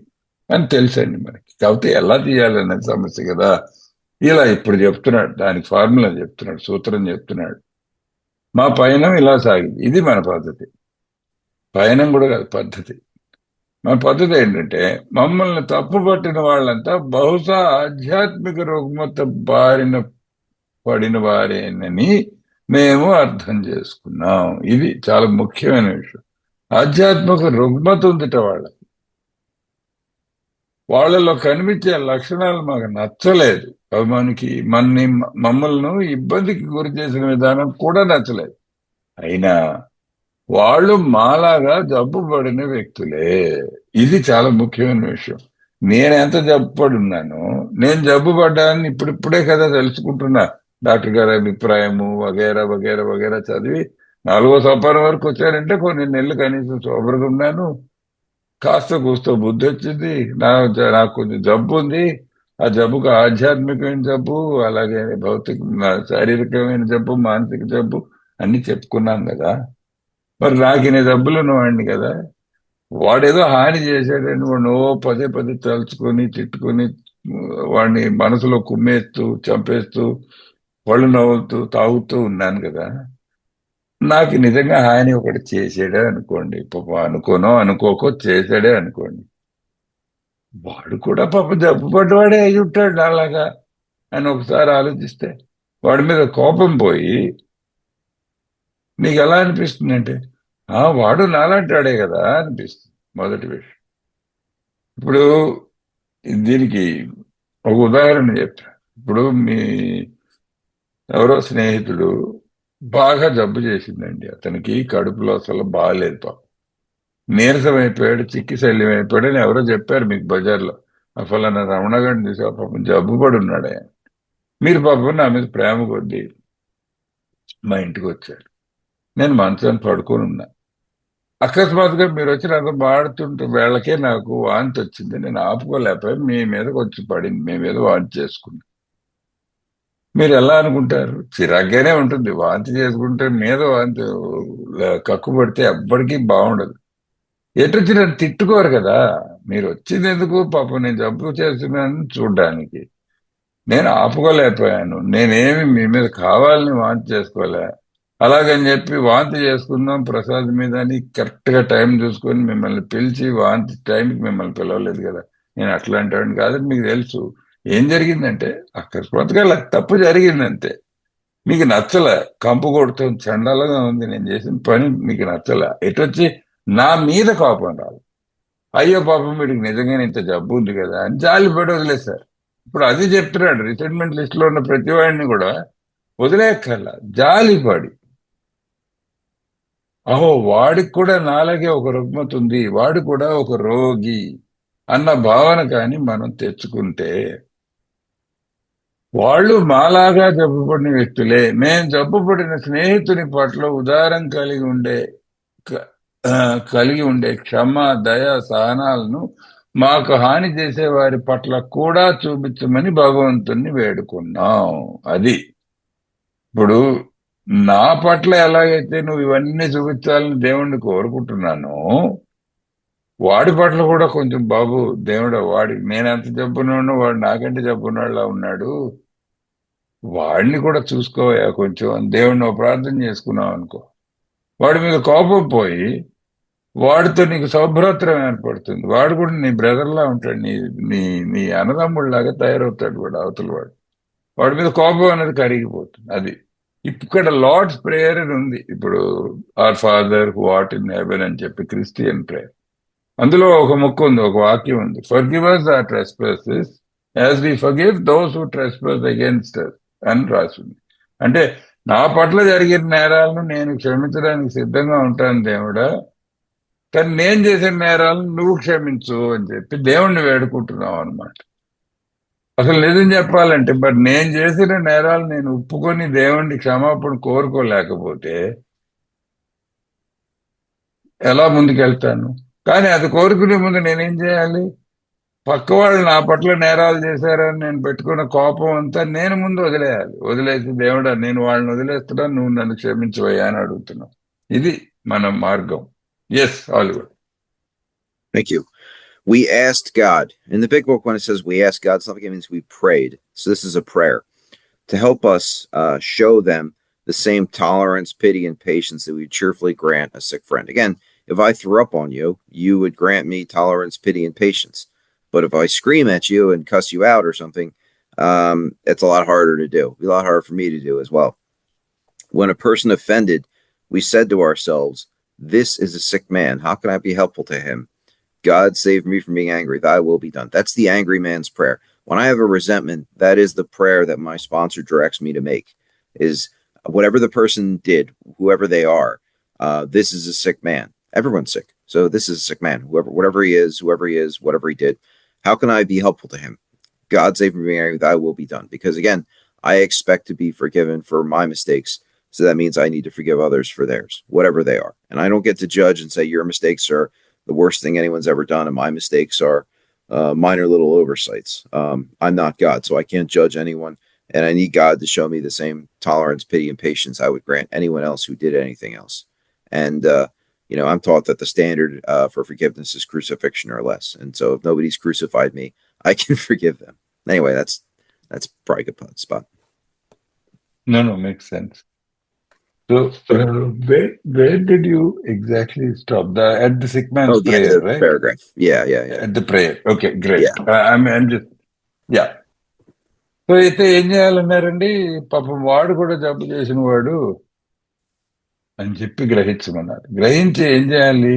అని తెలుసండి మనకి. కాకపోతే ఎలా తీయాలనేది సమస్య కదా. ఇలా ఇప్పుడు చెప్తున్నాడు, దానికి ఫార్ములా చెప్తున్నాడు, సూత్రం చెప్తున్నాడు. మా పయనం ఇలా సాగింది. ఇది మన పద్ధతి. పయనం కూడా కాదు, పద్ధతి. మన పద్ధతి ఏంటంటే, మమ్మల్ని తప్పు పట్టిన వాళ్ళంతా బహుశా ఆధ్యాత్మిక రుగ్మత బారిన పడిన వారేనని మేము అర్థం చేసుకున్నాం. ఇది చాలా ముఖ్యమైన విషయం. ఆధ్యాత్మిక రుగ్మత ఉందిట వాళ్ళలో కనిపించే లక్షణాలు మాకు నచ్చలేదు. అవి మమ్మల్ని ఇబ్బందికి గురి చేసిన విధానం కూడా నచ్చలేదు. అయినా వాళ్ళు మాలాగా జబ్బు పడిన వ్యక్తులే. ఇది చాలా ముఖ్యమైన విషయం. నేను ఎంత జబ్బు పడున్నాను, నేను జబ్బు పడ్డానని ఇప్పుడిప్పుడే కదా తెలుసుకుంటున్నా. డాక్టర్ గారి అభిప్రాయము వగేరా వగేరా వగేరా చదివి 4వ సోపానం వరకు వచ్చారంటే కొన్ని నెలలు కనీసం సోబరుగా ఉన్నాను. కాస్త కూస్త బుద్ధి వచ్చింది. నాకు కొంచెం జబ్బు ఉంది. ఆ జబ్బుకు ఆధ్యాత్మికమైన జబ్బు, అలాగే శారీరకమైన జబ్బు, మానసిక జబ్బు అన్ని చెప్పుకున్నాం కదా. మరి నాకు ఇన్ని జబ్బులు ఉన్నవాడిని కదా. వాడేదో హాని చేశాడని వాడిని పదే పదే తలుచుకొని తిట్టుకొని వాడిని మనసులో కుమ్మేస్తూ చంపేస్తూ పళ్ళు నవ్వుతూ తాగుతూ ఉన్నాను కదా. నాకు నిజంగా హాని ఒకటి చేసాడే అనుకోండి, పాపం అనుకోకో చేశాడే అనుకోండి, వాడు కూడా పాపం జబ్బు పడ్డవాడే అయి ఉంటాడు అలాగా అని ఒకసారి ఆలోచిస్తే వాడి మీద కోపం పోయి నీకు ఎలా అనిపిస్తుంది అంటే, వాడు నాలంటాడే కదా అనిపిస్తుంది మొదటి విషయం. ఇప్పుడు దీనికి ఒక ఉదాహరణ చెప్తా. ఇప్పుడు ఎవరో స్నేహితుడు బాగా జబ్బు చేసిందండి. అతనికి కడుపులో అసలు బాగాలేదు, పాపం నీరసం అయిపోయాడు, చిక్కి శల్యం అయిపోయాడు అని ఎవరో చెప్పారు మీకు బజార్లో. ఫలానా రమణ గారిని చూసి పాపం జబ్బు పడి ఉన్నాడే. మీరు పాపం నా మీద ప్రేమ కొద్దీ మా ఇంటికి వచ్చారు. నేను మంచాన్ని పడుకొని ఉన్నా. అకస్మాత్తుగా మీరు వచ్చి నాతో మాడుతుంటే వేళకే నాకు వాంతి వచ్చింది. నేను ఆపుకోలేకపోయి మీ మీదకి వచ్చి పడింది. మీ మీద వాంతి చేసుకున్నా. మీరు ఎలా అనుకుంటారు? చిరాగ్గానే ఉంటుంది. వాంతి చేసుకుంటే మీద వాంతి కక్కు పడితే ఎవ్వడికి బాగుండదు. ఎటొచ్చి నన్ను తిట్టుకోరు కదా. మీరు వచ్చింది ఎందుకు? పాపం నేను జబ్బు చేస్తున్నాను చూడ్డానికి. నేను ఆపుకోలేకపోయాను. నేనేమి మీ మీద కావాలని వాంతి చేసుకోలే. అలాగని చెప్పి వాంతి చేసుకుందాం ప్రసాద్ మీద అని కరెక్ట్ గా టైం చూసుకొని మిమ్మల్ని పిలిచి వాంతి టైంకి మిమ్మల్ని పిలవలేదు కదా. నేను అట్లాంటి వాడిని కాదని మీకు తెలుసు. ఏం జరిగిందంటే అకస్మాత్తుగా తప్పు జరిగిందంతే. మీకు నచ్చల, కంపు కొడుతుంది, చండాలంగా ఉంది నేను చేసిన పని, మీకు నచ్చల. ఎటొచ్చి నా మీద కోపం రాదు. అయ్యో పాపం వీడికి నిజంగానే ఇంత జబ్బు ఉంది కదా అని జాలిపడి వదిలేశారు. ఇప్పుడు అది చెప్తున్నాడు, రిటైర్మెంట్ లిస్ట్ లో ఉన్న ప్రతి వాడిని కూడా వదిలేక్కర్లా, జాలిపడి వాడికి కూడా నాలాగే ఒక రుగ్మత ఉంది, వాడు కూడా ఒక రోగి అన్న భావన కానీ మనం తెచ్చుకుంటే, వాళ్ళు మాలాగా జబ్బుపడిన వ్యక్తులే. నేను జబ్బుపడిన స్నేహితుని పట్ల ఉదారం కలిగి ఉండే క్షమ, దయ, సహనాలను మాకు హాని చేసే వారి పట్ల కూడా చూపించమని భగవంతుణ్ణి వేడుకున్నాం. అది ఇప్పుడు నా పట్ల ఎలాగైతే నువ్వు ఇవన్నీ చూపించాలని దేవుణ్ణి కోరుకుంటున్నాను, వాడి పట్ల కూడా కొంచెం బాబు దేవుడు, నేనెంత జబ్బున్నాడు, వాడు నాకంటే జబ్బున్నాడులా ఉన్నాడు, వాడిని కూడా చూసుకోవా కొంచెం దేవుణ్ణి ప్రార్థన చేసుకున్నావు అనుకో. వాడి మీద కోపం పోయి వాడితో నీకు సౌభ్రాత్రం ఏర్పడుతుంది. వాడు కూడా నీ బ్రదర్లా ఉంటాడు, నీ నీ నీ అన్నదమ్ముడిలాగా తయారవుతాడు వాడు, అవతల వాడి మీద కోపం అనేది కరిగిపోతుంది. అది ఇక్కడ లార్డ్స్ ప్రేయర్ అని ఉంది. ఇప్పుడు our father who art in heaven అని చెప్పి క్రిస్టియన్ ప్రేయర్, అందులో ఒక ముక్కు ఉంది, ఒక వాక్యం ఉంది, forgive us our trespasses as we forgive those who trespass against us అని రాసింది. అంటే నా పట్ల జరిగిన నేరాలను నేను క్షమించడానికి సిద్ధంగా ఉంటాను దేవుడా, కానీ నేను చేసిన నేరాలను నువ్వు క్షమించు అని చెప్పి దేవుణ్ణి వేడుకుంటున్నావు అనమాట. అసలు నిజం చెప్పాలంటే నేను చేసిన నేరాలు నేను ఒప్పుకొని దేవుణ్ణి క్షమాపణ కోరుకోలేకపోతే ఎలా ముందుకెళ్తాను? కానీ అది కోరుకునే ముందు నేనేం చేయాలి? పక్క వాళ్ళు నా పట్ల నేరాలు చేశారని నేను పెట్టుకున్న కోపం అంతా నేను ముందు వదిలేసి దేవుడా నేను వాళ్ళని వదిలేస్తున్నా, నువ్వు నన్ను క్షమించవయ్యా అని అడుగుతున్నావు. ఇది మన మార్గం. Yes, Oliver. Thank you. We asked God. In the big book, when it says we asked God, it's not like it means we prayed. So this is a prayer to help us show them the same tolerance, pity, and patience that we cheerfully grant a sick friend. Again, if I threw up on you, you would grant me tolerance, pity, and patience. But if I scream at you and cuss you out or something, it's a lot harder to do. It'd be a lot harder for me to do as well. When a person offended, we said to ourselves, "This is a sick man. How can I be helpful to him? God save me from being angry. Thy will be done." That's the angry man's prayer. When I have a resentment, that is the prayer that my sponsor directs me to make. Is whatever the person did, whoever they are, this is a sick man. Everyone's sick, so this is a sick man. Whatever he is, whoever he is, whatever he did. How can I be helpful to him? God save me from being angry. Thy will be done. Because again, I expect to be forgiven for my mistakes. So that means I need to forgive others for theirs, whatever they are. And I don't get to judge and say your mistakes are the worst thing anyone's ever done, and my mistakes are minor little oversights. I'm not God, so I can't judge anyone, and I need God to show me the same tolerance, pity, and patience I would grant anyone else who did anything else. And I'm taught that the standard for forgiveness is crucifixion or less. And so, if nobody's crucified me, I can forgive them. Anyway, that's probably a good spot. No, makes sense. So, where did you exactly stop? At the sick man's Oh, the end prayer, of the right? paragraph. Yeah. At the prayer. Okay, great. Yeah. I'm just, yeah. So అయితే ఏం చేయాలన్నారండి? పాపం వాడు కూడా జబ్బు చేసిన వాడు అని చెప్పి గ్రహించమన్నారు. గ్రహించి ఏం చేయాలి?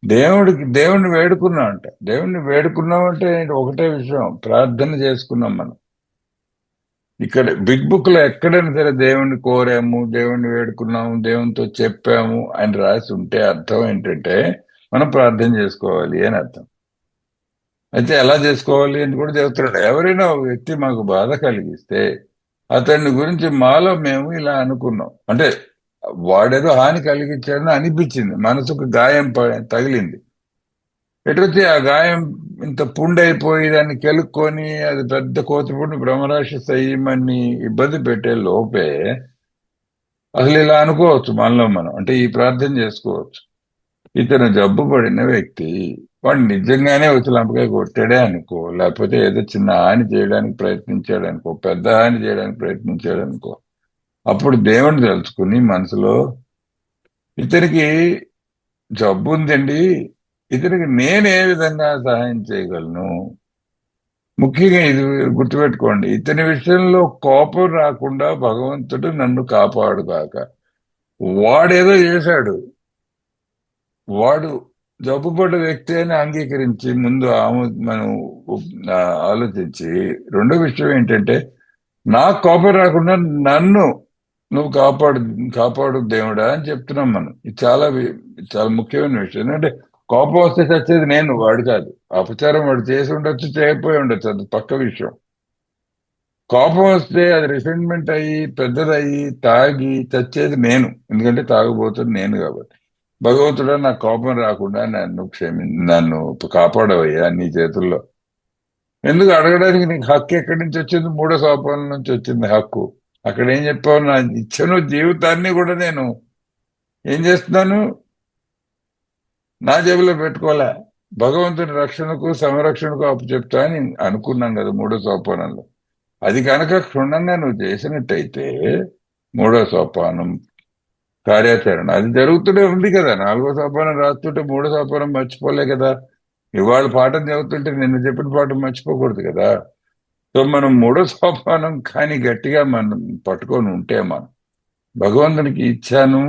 దేవుణ్ణి వేడుకున్నాం అంట. దేవుణ్ణి వేడుకున్నామంటే ఒకటే విషయం, ప్రార్థన చేసుకున్నాం మనం. ఇక్కడ బిగ్ బుక్ లో ఎక్కడైనా సరే దేవుణ్ణి కోరాము, దేవుణ్ణి వేడుకున్నాము, దేవునితో చెప్పాము అని రాసి ఉంటే అర్థం ఏంటంటే మనం ప్రార్థన చేసుకోవాలి అని అర్థం. అయితే ఎలా చేసుకోవాలి అని కూడా చెబుతున్నాడు. ఎవరైనా ఒక వ్యక్తి మాకు బాధ కలిగిస్తే అతన్ని గురించి మాలో మేము ఇలా అనుకున్నాం. అంటే వాడేదో హాని కలిగించాడని అనిపించింది, మనసుకు గాయం తగిలింది. ఎటొచ్చి ఆ గాయం ఇంత పుండైపోయి దాన్ని కెలుక్కొని అది పెద్ద కోతిపుండు భ్రమరాశి సయ్యమని ఇబ్బంది పెట్టే లోపే అసలు ఇలా అనుకోవచ్చు మనలో మనం. అంటే ఈ ప్రార్థన చేసుకోవచ్చు. ఇతను జబ్బు పడిన వ్యక్తి, వాడు నిజంగానే వచ్చి లంపకాయ కొట్టాడే అనుకో, లేకపోతే ఏదో చిన్న హాని చేయడానికి ప్రయత్నించాడు అనుకో, పెద్ద హాని చేయడానికి ప్రయత్నించాడు అనుకో, అప్పుడు దేవుణ్ణి తలుచుకుని మనసులో ఇతనికి జబ్బు ఉందండి, ఇతనికి నేను ఏ విధంగా సహాయం చేయగలను. ముఖ్యంగా ఇది గుర్తుపెట్టుకోండి, ఇతని విషయంలో కోపం రాకుండా భగవంతుడు నన్ను కాపాడుగాక. వాడేదో చేశాడు, వాడు జబ్బుపడ్డ వ్యక్తి అని అంగీకరించి ముందు మనం ఆలోచించి, రెండో విషయం ఏంటంటే నాకు కోపం రాకుండా నన్ను నువ్వు కాపాడు దేవుడా అని చెప్తున్నాం మనం. ఇది చాలా చాలా ముఖ్యమైన విషయం. ఎందుకంటే కోపం వస్తే చచ్చేది నేను, వాడు కాదు. అపచారం వాడు చేసి ఉండొచ్చు, చేయకపోయి ఉండొచ్చు, అది పక్క విషయం. కోపం వస్తే అది రిఫైన్మెంట్ అయ్యి పెద్దదయ్యి తాగి చచ్చేది నేను, ఎందుకంటే తాగుబోతుంది నేను కాబట్టి. భగవంతుడా నాకు కోపం రాకుండా నన్ను కాపాడవయ్యా నీ చేతుల్లో. ఎందుకు అడగడానికి నీకు హక్కు ఎక్కడి నుంచి వచ్చింది? 3వ సోపానం నుంచి వచ్చింది హక్కు. అక్కడ ఏం చెప్పావు? నా ఇచ్ఛను జీవితాన్ని కూడా నేను ఏం చేస్తున్నాను, నా జేబులో పెట్టుకోలే, భగవంతుని రక్షణకు సంరక్షణకు అప్పు చెప్తా అని అనుకున్నాం కదా 3వ సోపానంలో. అది కనుక క్షుణ్ణంగా నువ్వు చేసినట్టయితే 3వ సోపానం కార్యాచరణ అది జరుగుతూనే ఉంది కదా. 4వ సోపానం రాస్తుంటే 3వ సోపానం మర్చిపోలే కదా. ఇవాళ పాఠం చదువుతుంటే నిన్ను చెప్పిన పాఠం మర్చిపోకూడదు కదా. సో మనం 3వ సోపానం కానీ గట్టిగా మనం పట్టుకొని ఉంటే, మనం భగవంతునికి ఇచ్చాను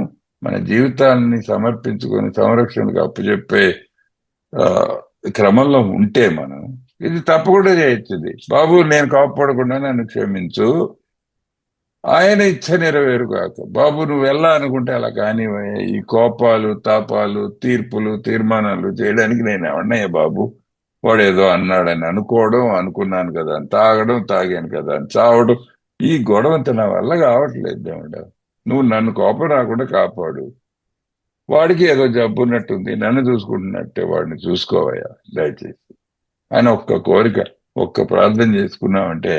మన జీవితాన్ని సమర్పించుకొని సంరక్షణకు అప్పచెప్పే క్రమంలో ఉంటే మనం ఇది తప్పకుండా చేయొచ్చు. బాబు నేను కాపాడకుండా నన్ను క్షమించు, ఆయన ఇచ్చ నెరవేరు కాక. బాబు నువ్వు వెళ్ళా అనుకుంటే అలా కానివయ్యా. ఈ కోపాలు, తాపాలు, తీర్పులు, తీర్మానాలు చేయడానికి నేను ఎవరినయ్యా బాబు? వాడేదో అన్నాడని అనుకోవడం, అనుకున్నాను కదా అని తాగడం, తాగాను కదా అని చావడం, ఈ గొడవంత నా వల్ల కావట్లేదు దేవుడా. నువ్వు నన్ను కోపం రాకుండా కాపాడు. వాడికి ఏదో జబ్బు ఉన్నట్టుంది, నన్ను చూసుకుంటున్నట్టే వాడిని చూసుకోవయ్యా దయచేసి అని ఒక్క కోరిక, ఒక్క ప్రార్థన చేసుకున్నామంటే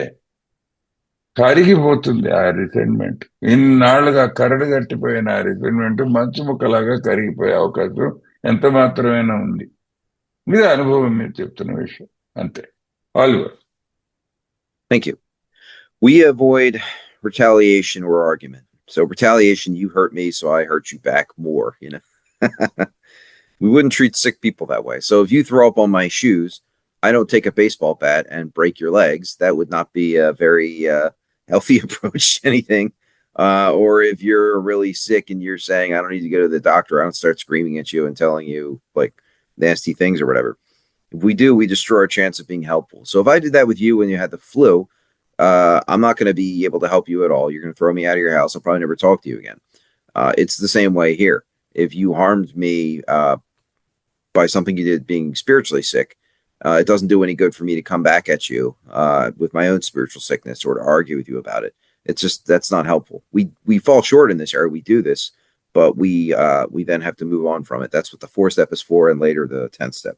కరిగిపోతుంది ఆ రిసెంట్మెంట్. ఇన్నాళ్లుగా కరడు కట్టిపోయిన ఆ రిసెంట్మెంట్ మంచు ముక్కలాగా కరిగిపోయే అవకాశం ఎంత మాత్రమైనా ఉంది. ఇది అనుభవం మీరు చెప్తున్న విషయం. అంతే. All Thank you. We avoid retaliation or argument. So retaliation, you hurt me, so I hurt you back more, you know. We wouldn't treat sick people that way. So if you throw up on my shoes, I don't take a baseball bat and break your legs. That would not be a very healthy approach to anything. Or if you're really sick and you're saying, I don't need to go to the doctor, I don't start screaming at you and telling you like nasty things or whatever. If we do, we destroy our chance of being helpful. So if I did that with you when you had the flu, I'm not going to be able to help you at all. You're going to throw me out of your house. I'll probably never talk to you again. It's the same way here. If you harmed me by something you did being spiritually sick, it doesn't do any good for me to come back at you with my own spiritual sickness or to argue with you about it. It's just that's not helpful. We fall short in this area. We do this, but we then have to move on from it. That's what the 4th step is for, and later the 10th step.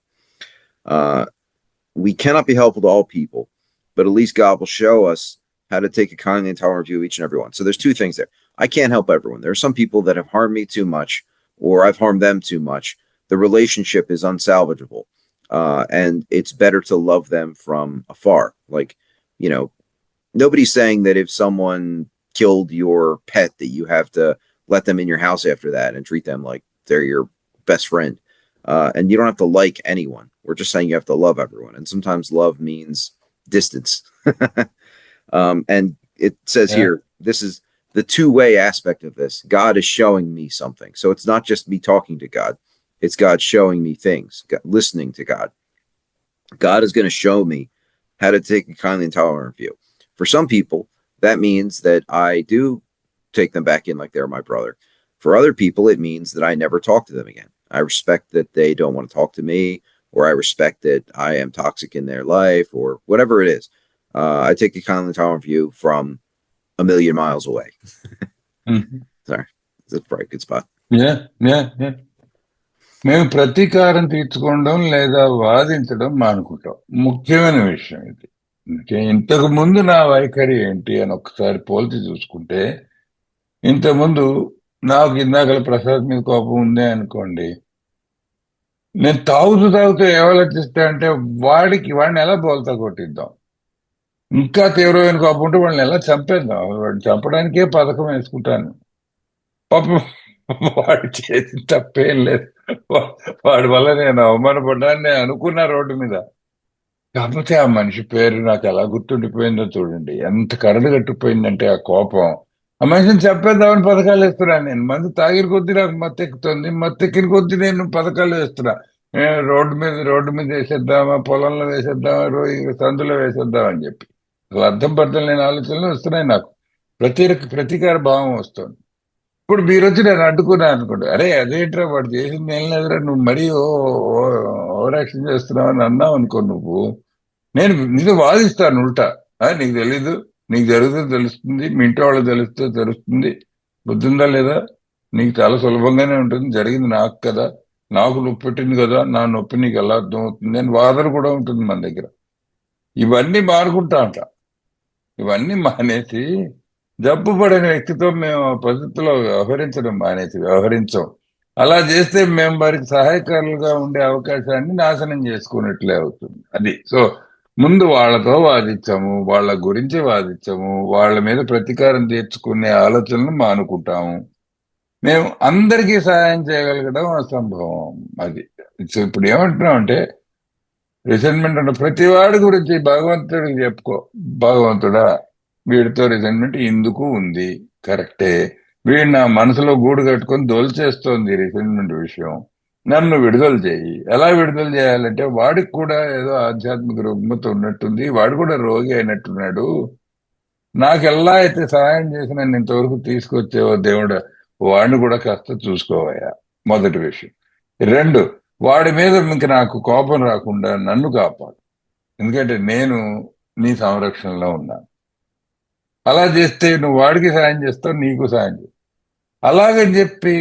We cannot be helpful to all people, but at least God will show us how to take a kindly and tolerant view of each and every one. So there's 2 things there. I can't help everyone. There are some people that have harmed me too much, or I've harmed them too much. The relationship is unsalvageable, and it's better to love them from afar. Like, you know, nobody's saying that if someone killed your pet that you have to let them in your house after that and treat them like they're your best friend. And you don't have to like anyone. We're just saying you have to love everyone. And sometimes love means distance. And it says here, this is the 2-way aspect of this. God is showing me something. So it's not just me talking to God. It's God showing me things, listening to God. God is going to show me how to take a kindly and tolerant view. For some people, that means that I do take them back in like they're my brother. For other people, it means that I never talk to them again. I respect that they don't want to talk to me, or I respect that I am toxic in their life, or whatever it is. I take a kindly and tolerant view from a million miles away. Sorry, that's probably a good spot. మేము ప్రతీకారం తీర్చుకోవడం లేదా వాదించడం మానుకుంటాం. ముఖ్యమైన విషయం ఇది. ఇంతకు ముందు నా వైఖరి ఏంటి అని ఒకసారి పోల్చి చూసుకుంటే, ఇంతకుముందు నాకు ఇందాకల ప్రసాద్ మీద కోపం ఉందే అనుకోండి, నేను తాగుతూ ఏమాలోచిస్తా అంటే వాడిని ఎలా బోల్తా కొట్టిద్దాం, ఇంకా తీవ్రమైన కోపం ఉంటే వాళ్ళని ఎలా చంపేద్దాం, వాడిని చంపడానికే పథకం వేసుకుంటాను. పాపం వాడు చేసిన తప్పేం లేదు, వాడి వల్ల నేను అవమానపడ్డాన్ని నేను అనుకున్నా రోడ్డు మీద. కాకపోతే ఆ మనిషి పేరు నాకు ఎలా గుర్తుండిపోయిందో చూడండి, ఎంత కరడు కట్టిపోయిందంటే ఆ కోపం. ఆ మనిషిని చంపేద్దామని పథకాలు వేస్తున్నాను నేను. మందు తాగిన కొద్దీ నాకు మత్తెక్కుతుంది, మత్తెక్కిన కొద్దీ నేను పథకాలు వేస్తున్నా. రోడ్డు మీద వేసేద్దామా, పొలంలో వేసేద్దామా, సందులో వేసేద్దామా అని చెప్పి. అసలు అర్థం పర్థం లేని ఆలోచనలు వస్తున్నాయి నాకు. ప్రతీకార భావం వస్తుంది. ఇప్పుడు మీరు వచ్చి నేను అడ్డుకున్నాను అనుకోండి, అరే అదేంట్రా వాడు చేసింది ఏం లేదురా, నువ్వు మరీ ఓవర్ యాక్షన్ చేస్తున్నావు అని అన్నావు అనుకో, నేను నీతో వాదిస్తాను ఉల్టా. నీకు తెలీదు, నీకు జరుగుతుంది తెలుస్తుంది, మీ ఇంటి వాళ్ళకి తెలుస్తుంది, బుద్ధి ఉందా లేదా, నీకు చాలా సులభంగానే ఉంటుంది, జరిగింది నాకు కదా, నాకు నొప్పి పెట్టింది కదా, నా నొప్పి నీకు ఎలా అర్థం అవుతుంది అని వాదన కూడా ఉంటుంది మన దగ్గర. ఇవన్నీ మానుకుంటా అంట. ఇవన్నీ మానేసి జబ్బు పడిన వ్యక్తితో మేము పద్ధతిలో వ్యవహరించం. అలా చేస్తే మేము వారికి సహాయకారులుగా ఉండే అవకాశాన్ని నాశనం చేసుకున్నట్లే అవుతుంది. అది. సో ముందు వాళ్ళతో వాదించాము, వాళ్ళ గురించి వాదించాము, వాళ్ళ మీద ప్రతీకారం తీర్చుకునే ఆలోచనలు మానుకుంటాము. మేము అందరికీ సహాయం చేయగలగడం అసంభవం. అది. సో ఇప్పుడు ఏమంటున్నాం అంటే, రిసెంట్మెంట్ అంటే ప్రతి వాడి గురించి భగవంతుడికి చెప్పుకో, భగవంతుడా వీడితో రిసెంట్మెంట్ ఎందుకు ఉంది, కరెక్టే, వీడు నా మనసులో గూడు కట్టుకొని దొలిచేస్తోంది రిసెంట్మెంట్ విషయం, నన్ను విడుదల చేయి. ఎలా విడుదల చేయాలంటే, వాడికి కూడా ఏదో ఆధ్యాత్మిక రుగ్మత ఉన్నట్టుంది, వాడు కూడా రోగి అయినట్టున్నాడు, నాకు ఎలా అయితే సహాయం చేసి నన్ను ఇంతవరకు తీసుకొచ్చేవో దేవుడు, వాడిని కూడా కాస్త చూసుకోవయ్యా. మొదటి విషయం. 2, వాడి మీద ఇంక నాకు కోపం రాకుండా నన్ను కాపాడు, ఎందుకంటే నేను నీ సంరక్షణలో ఉన్నాను. అలా చేస్తే నువ్వు వాడికి సాయం చేస్తావు, నీకు సాయం చేస్తావు. అలాగని చెప్పి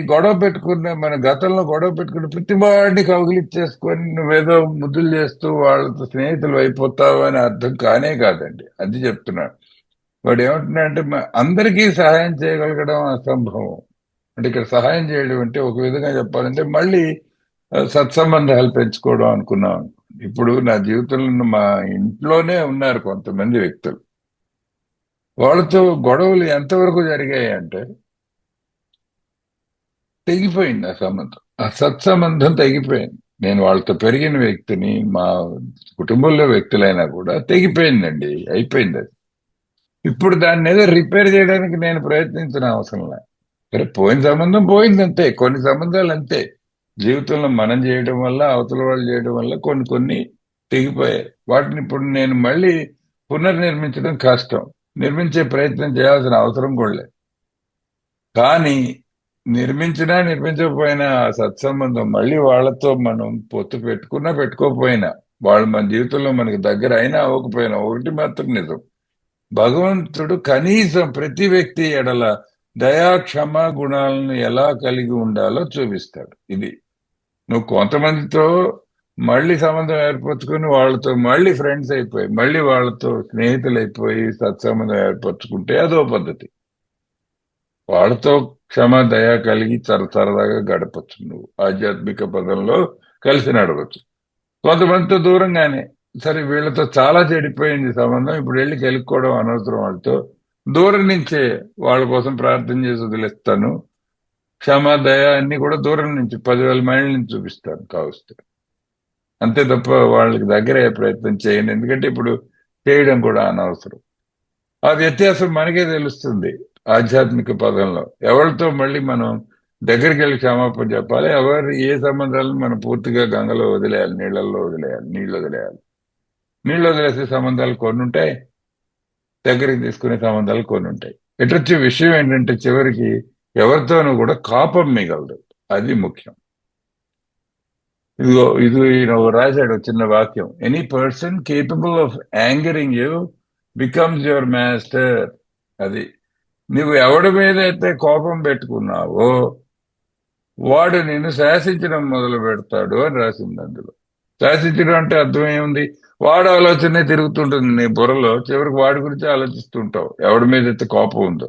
మన గతంలో గొడవ పెట్టుకుని ప్రతి వాడిని కౌగిలిచ్చేసుకొని నువ్వేదో ముద్దులు చేస్తూ వాళ్ళతో స్నేహితులు అయిపోతావు అని అర్థం కానే కాదండి. అది చెప్తున్నాడు. వాడు ఏమంటున్నా అంటే, అందరికీ సహాయం చేయగలగడం అసంభవం. అంటే ఇక్కడ సహాయం చేయడం అంటే ఒక విధంగా చెప్పాలంటే మళ్ళీ సత్సంబంధాలు పెంచుకోవడం అనుకున్నాం. ఇప్పుడు నా జీవితంలో మా ఇంట్లోనే ఉన్నారు కొంతమంది వ్యక్తులు, వాళ్ళతో గొడవలు ఎంతవరకు జరిగాయి అంటే తెగిపోయింది ఆ సంబంధం. ఆ సత్సంబంధం తెగిపోయింది. నేను వాళ్ళతో పెరిగిన వ్యక్తిని, మా కుటుంబంలో వ్యక్తులైనా కూడా తెగిపోయిందండి, అయిపోయింది అది. ఇప్పుడు దాన్ని ఏదో రిపేర్ చేయడానికి నేను ప్రయత్నించిన అవసరం లేదు. సరే, పోయిన సంబంధం పోయింది అంతే. కొన్ని సంబంధాలు అంతే. జీవితంలో మనం చేయడం వల్ల, అవతల వాళ్ళు చేయడం వల్ల కొన్ని కొన్ని తెగిపోయాయి. వాటిని ఇప్పుడు నేను మళ్ళీ పునర్నిర్మించడం కష్టం. నిర్మించే ప్రయత్నం చేయాల్సిన అవసరం కూడా లేదు. కానీ నిర్మించినా నిర్మించకపోయినా ఆ సత్సంబంధం మళ్ళీ వాళ్ళతో మనం పొత్తు పెట్టుకున్నా పెట్టుకోకపోయినా, వాళ్ళు మన జీవితంలో మనకి దగ్గర అయినా అవ్వకపోయినా, ఒకటి మాత్రం నిజం, భగవంతుడు కనీసం ప్రతి వ్యక్తి ఎడల దయా క్షమ గుణాలను ఎలా కలిగి ఉండాలో చూపిస్తాడు. ఇది నువ్వు కొంతమందితో మళ్ళీ సంబంధం ఏర్పరచుకుని వాళ్ళతో మళ్ళీ ఫ్రెండ్స్ అయిపోయి, మళ్ళీ వాళ్ళతో స్నేహితులు అయిపోయి సత్సంబంధం ఏర్పరచుకుంటే అదో పద్ధతి. వాళ్ళతో క్షమ దయ కలిగి సరదాగా గడపచ్చు. నువ్వు ఆధ్యాత్మిక పదంలో కలిసి నడవచ్చు. కొంతమందితో దూరంగానే, సరే వీళ్ళతో చాలా చెడిపోయింది సంబంధం, ఇప్పుడు వెళ్ళి గెలుక్కోవడం అనవసరం, వాళ్ళతో దూరం నుంచే వాళ్ళ కోసం ప్రార్థన చేసి వదిలేస్తాను, క్షమ దయ అన్ని కూడా దూరం నుంచి 10,000 మైళ్ళ నుంచి చూపిస్తాను కావస్తే. అంతే తప్ప వాళ్ళకి దగ్గర అయ్యే ప్రయత్నం చేయండి, ఎందుకంటే ఇప్పుడు చేయడం కూడా అనవసరం. ఆ వ్యత్యాసం మనకే తెలుస్తుంది ఆధ్యాత్మిక పదంలో. ఎవరితో మళ్ళీ మనం దగ్గరికి వెళ్ళి క్షమాపణ చెప్పాలి, ఎవరు ఏ సంబంధాలను మనం పూర్తిగా గంగలో వదిలేయాలి, నీళ్ళల్లో వదిలేయాలి, నీళ్ళు వదిలేయాలి. నీళ్ళు వదిలేసే సంబంధాలు కొన్ని ఉంటాయి, దగ్గరికి తీసుకునే సంబంధాలు కొన్ని ఉంటాయి. ఎటొచ్చే విషయం ఏంటంటే చివరికి ఎవరితోనూ కూడా కాపం మిగలదు, అది ముఖ్యం. ఇదిగో ఇది ఈయన రాశాడు ఒక చిన్న వాక్యం: any person capable of angering you becomes your master. అది నువ్వు ఎవడి మీద అయితే కోపం పెట్టుకున్నావో వాడు నిన్ను శాసించడం మొదలు పెడతాడు అని రాసింది అందులో. శాసించడం అంటే అర్థం ఏముంది? వాడు ఆలోచనే తిరుగుతుంటుంది నీ బుర్రలో, చివరికి వాడి గురించి ఆలోచిస్తుంటావు. ఎవడి మీద అయితే కోపం ఉందో,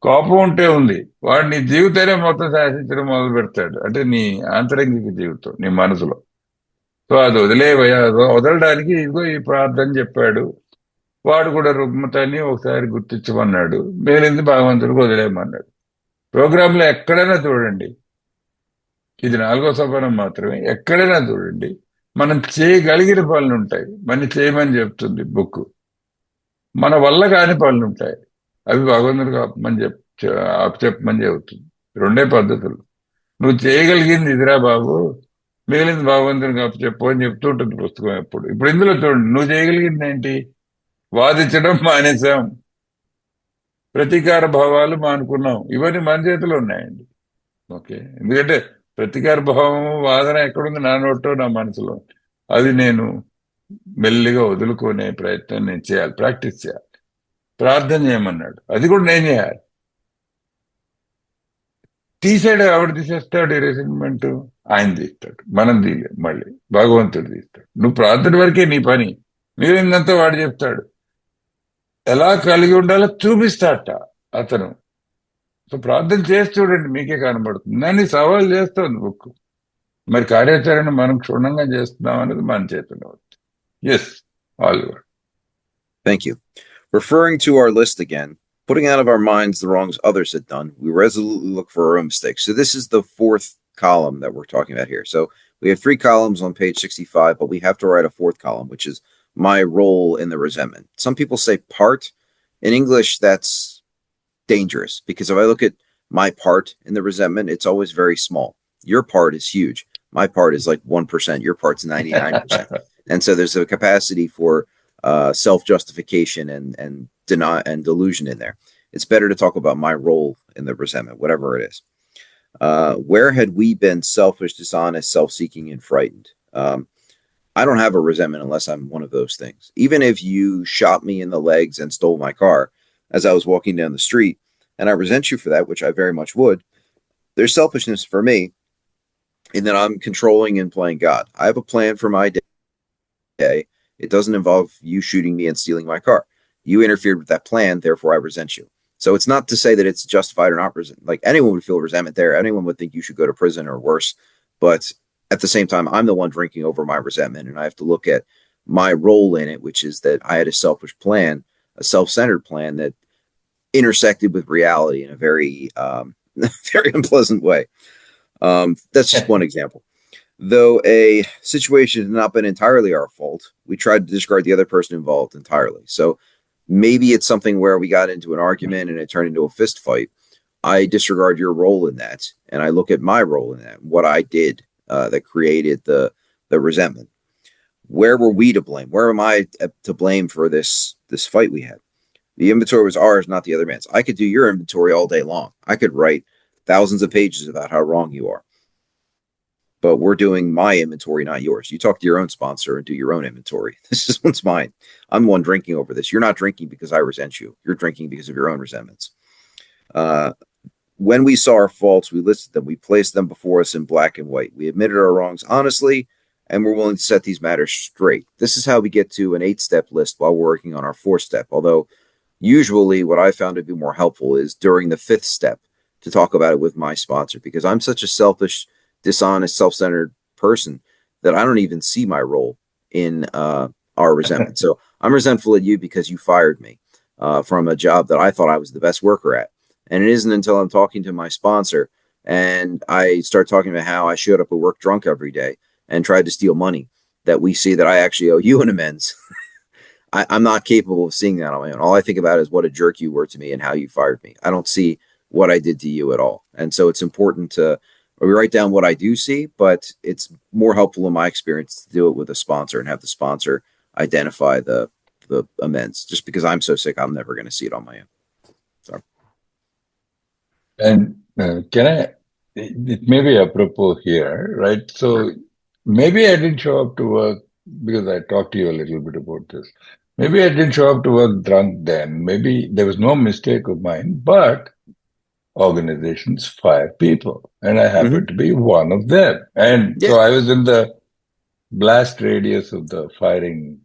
కోపం ఉంటే ఉంది, వాడు నీ జీవితాన్ని మొత్తం శాసించడం మొదలు పెడతాడు. అంటే నీ ఆంతరంగిక జీవితం, నీ మనసులో. సో అది వదిలేవయ్యా, వదలడానికి ఇదిగో ఈ ప్రార్థన చెప్పాడు. వాడు కూడా రుగ్మతాన్ని ఒకసారి గుర్తించమన్నాడు, మేలింది భగవంతుడికి వదిలేయమన్నాడు. ప్రోగ్రాంలో ఎక్కడైనా చూడండి, ఇది 4వ సోపానం మాత్రమే, ఎక్కడైనా చూడండి మనం చేయగలిగిన పనులు ఉంటాయి, మన చేయమని చెప్తుంది బుక్. మన వల్ల కాని పనులు ఉంటాయి, అవి భగవంతుడికి చెప్పమని చెబుతుంది. రెండే పద్ధతులు. నువ్వు చేయగలిగింది ఇదిరా బాబు, మిగిలింది భగవంతునికి చెప్పు అని చెప్తూ ఉంటుంది పుస్తకం ఎప్పుడు. ఇప్పుడు ఇందులో చూడండి, నువ్వు చేయగలిగింది ఏంటి? వాదించడం మానేశాం, ప్రతీకార భావాలు మానుకున్నాం, ఇవన్నీ మన చేతిలో ఉన్నాయండి. ఓకే, ఎందుకంటే ప్రతీకార భావం వాదన ఎక్కడుంది? నా నోట్లో, నా మనసులో. అది నేను మెల్లిగా వదులుకునే ప్రయత్నం నేను చేయాలి, ప్రాక్టీస్ చేయాలి. ప్రార్థన చేయమన్నాడు, అది కూడా నేను చేయాలి. తీసాడు, ఎవడు తీసేస్తాడు ఈ రెసిగ్న్మెంట్? ఆయన తీస్తాడు, మనం తీయలేం. మళ్ళీ భగవంతుడు తీస్తాడు. నువ్వు ప్రార్థన వరకే నీ పని, మిగిలిందంతా వాడు చెప్తాడు. ఎలా కలిగి ఉండాలో చూపిస్తాట అతను. సో ప్రార్థన చేసి చూడండి, మీకే కనబడుతుంది. దాన్ని సవాల్ చేస్తుంది బుక్. మరి కార్యాచరణ మనం క్షుణ్ణంగా చేస్తున్నాం అనేది మన చేతిలో. Yes, all good. Thank you. Referring to our list again, putting out of our minds the wrongs others had done, we resolutely look for our own mistakes. So this is the 4th column that we're talking about here. So we have 3 columns on page 65, but we have to write a 4th column, which is my role in the resentment. Some people say part. In English, that's dangerous, because if I look at my part in the resentment, it's always very small. Your part is huge. My part is like 1%. Your part's 99%. And so there's a capacity for self-justification and deny and delusion in there. It's better to talk about my role in the resentment, whatever it is. Where had we been selfish, dishonest, self-seeking, and frightened? I don't have a resentment unless I'm one of those things. Even if you shot me in the legs and stole my car as I was walking down the street, and I resent you for that, which I very much would, there's selfishness for me in that I'm controlling and playing God. I have a plan for my day. It doesn't involve you shooting me and stealing my car. You interfered with that plan, therefore I resent you. So it's not to say that it's justified or not. Like, anyone would feel resentment there. Anyone would think you should go to prison or worse. But at the same time, I'm the one drinking over my resentment, and I have to look at my role in it, which is that I had a selfish plan a self-centered plan that intersected with reality in a very very unpleasant way. That's just one example. Though a situation had not been entirely our fault, we tried to discard the other person involved entirely. So maybe it's something where we got into an argument and it turned into a fist fight. I disregard your role in that, and I look at my role in that, what I did that created the resentment. Where were we to blame? Where am I to blame for this fight we had? The inventory was ours, not the other man's. I could do your inventory all day long. I could write thousands of pages about how wrong you are. But we're doing my inventory, not yours. You talk to your own sponsor and do your own inventory. This one's mine. I'm the one drinking over this. You're not drinking because I resent you. You're drinking because of your own resentments. When we saw our faults, we listed them. We placed them before us in black and white. We admitted our wrongs honestly, and we're willing to set these matters straight. This is how we get to an 8-step list while we're working on our 4-step. Although usually what I found to be more helpful is during the 5th step to talk about it with my sponsor, because I'm such a selfish, dishonest, self-centered person that I don't even see my role in our resentment. So I'm resentful at you because you fired me from a job that I thought I was the best worker at. And it isn't until I'm talking to my sponsor and I start talking about how I showed up at work drunk every day and tried to steal money that we see that I actually owe you an amends. I'm not capable of seeing that on my own. All I think about is what a jerk you were to me and how you fired me. I don't see what I did to you at all. And so it's important to write down what I do see, but it's more helpful in my experience to do it with a sponsor and have the sponsor identify the amends. Just because I'm so sick, I'm never going to see it on my own. So. And it may be apropos here, right? So maybe I didn't show up to work because I talked to you a little bit about this. Maybe I didn't show up to work drunk then. Maybe there was no mistake of mine, but organizations fire people, and I happened to be one of them. And so I was in the blast radius of the firing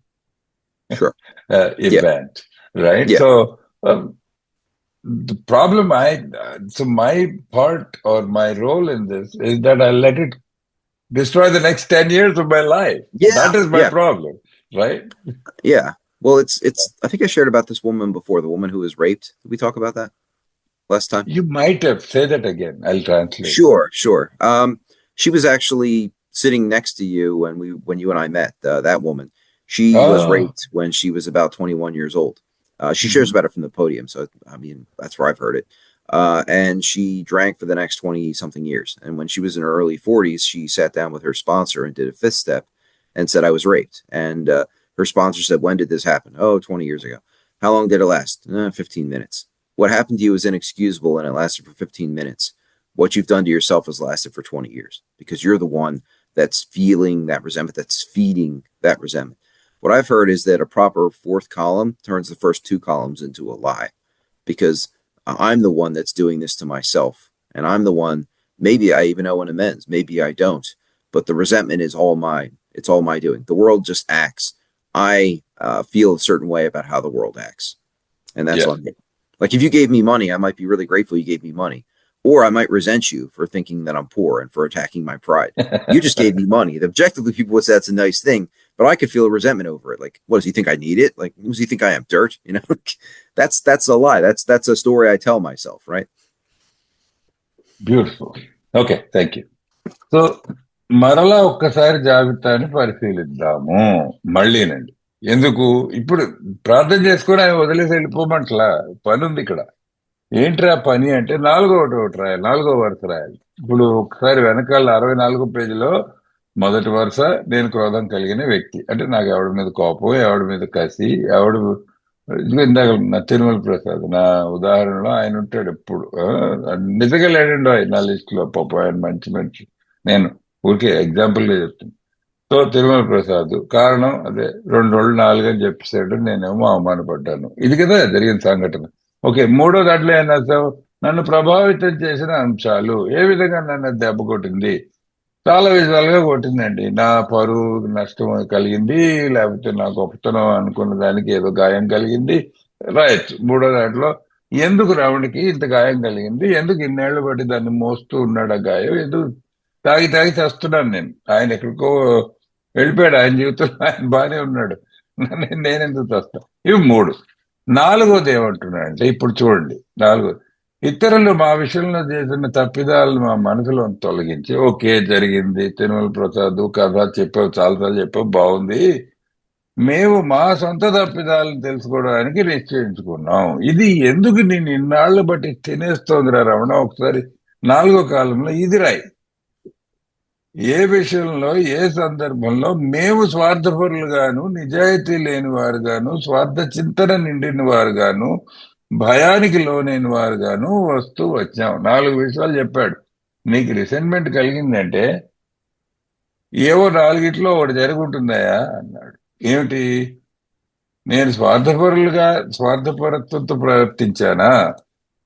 event, right? Yeah. So the problem so my part or my role in this is that I let it destroy the next 10 years of my life. Yeah. That is my problem, right? Yeah. Well, it's I think I shared about this woman before, the woman who was raped. Did we talk about that last time? You might have. Say that again. I'll translate. Sure. She was actually sitting next to you when you and I met, that woman. She was raped when she was about 21 years old. She shares about it from the podium. So, I mean, that's where I've heard it. And she drank for the next 20 something years. And when she was in her early 40s, she sat down with her sponsor and did a 5th step and said, I was raped. And her sponsor said, when did this happen? Oh, 20 years ago. How long did it last? 15 minutes. What happened to you is inexcusable and it lasted for 15 minutes. What you've done to yourself has lasted for 20 years because you're the one that's feeling that resentment, that's feeding that resentment. What I've heard is that a proper 4th column turns the first 2 columns into a lie because I'm the one that's doing this to myself. And I'm the one, maybe I even owe an amends, maybe I don't, but the resentment is all mine. It's all my doing. The world just acts. I feel a certain way about how the world acts. And that's on me. Like if you gave me money, I might be really grateful you gave me money. Or I might resent you for thinking that I'm poor and for attacking my pride. You just gave me money. Objectively, people would say that's a nice thing, but I could feel a resentment over it. Like, what does he think I need it? Like, does he think I am dirt? You know, that's a lie. That's a story I tell myself, right? Beautiful. Okay, thank you. So, మరలా ఒక్కసారి జాబితాని పరిశీలిద్దాము మళ్ళీనండి. ఎందుకు ఇప్పుడు ప్రార్థన చేసుకుని ఆయన వదిలేసి వెళ్ళిపోమంటలా, పని ఉంది ఇక్కడ. ఏంట్రా పని అంటే 4వ ఒకటి రాయాలి, 4వ వరుస రాయాలి. ఇప్పుడు ఒకసారి వెనకాల 64వ పేజీలో మొదటి వరుస, నేను క్రోధం కలిగిన వ్యక్తి అంటే నాకు ఎవడి మీద కోపం, ఎవడి మీద కసి, ఇందాక తిరుమల ప్రసాద్ నా ఉదాహరణలో ఆయన ఉంటాడు ఎప్పుడు నిజంగా లేడండి నా లిస్ట్ లో పాప ఆయన మంచి మనిషి. నేను ఊరికే ఎగ్జాంపుల్ గా చెప్తాను. సో తిరుమల ప్రసాద్ కారణం అదే 2 రోజులు 4 అని చెప్పేసాడు, నేనేమో అవమానపడ్డాను. ఇది కదా జరిగిన సంఘటన. ఓకే, 3వ దాంట్లో ఏం రాసావు? నన్ను ప్రభావితం చేసిన అంశాలు. ఏ విధంగా నన్ను దెబ్బ కొట్టింది? చాలా విధాలుగా కొట్టిందండి. నా పరువు నష్టం కలిగింది, లేకపోతే నా గొప్పతనం అనుకున్న దానికి ఏదో గాయం కలిగింది. రాయొచ్చు. 3వ దాంట్లో ఎందుకు రావణికి ఇంత గాయం కలిగింది, ఎందుకు ఇన్నేళ్లు బట్టి దాన్ని మోస్తూ ఉన్నాడు ఆ గాయం, ఎందుకు తాగి చేస్తున్నాను నేను. ఆయన ఎక్కడికో వెళ్ళిపోయాడు, ఆయన జీవితంలో ఆయన బాగానే ఉన్నాడు, నేనెందుకు చేస్తాను. ఇవి 3. నాలుగోది ఏమంటున్నాడంటే ఇప్పుడు చూడండి, నాలుగోది, ఇతరులు మా విషయంలో చేసిన తప్పిదాలను మా మనసులో తొలగించి, ఓకే జరిగింది, తిరుమల ప్రసాద్ కథ చెప్పావు, చాలాసార్లు చెప్పావు, బాగుంది, మేము మా సొంత తప్పిదాలను తెలుసుకోవడానికి నిశ్చయించుకున్నాం. ఇది ఎందుకు నేను ఇన్నాళ్లు బట్టి తినేస్తోందిరా రమణ, ఒకసారి నాలుగో కాలంలో ఇది రాయి. ఏ విషయంలో, ఏ సందర్భంలో మేము స్వార్థపరులుగాను, నిజాయితీ లేని వారుగాను, స్వార్థ చింతన నిండిన వారుగాను, భయానికి లోనైన వారుగాను వస్తూ వచ్చాం. నాలుగు విషయాలు చెప్పాడు. నీకు రిసెంట్మెంట్ కలిగిందంటే ఏవో నాలుగిట్లో ఒకటి జరుగుంటుందయా అన్నాడు. ఏమిటి? నేను స్వార్థపరత్వంతో ప్రవర్తించానా,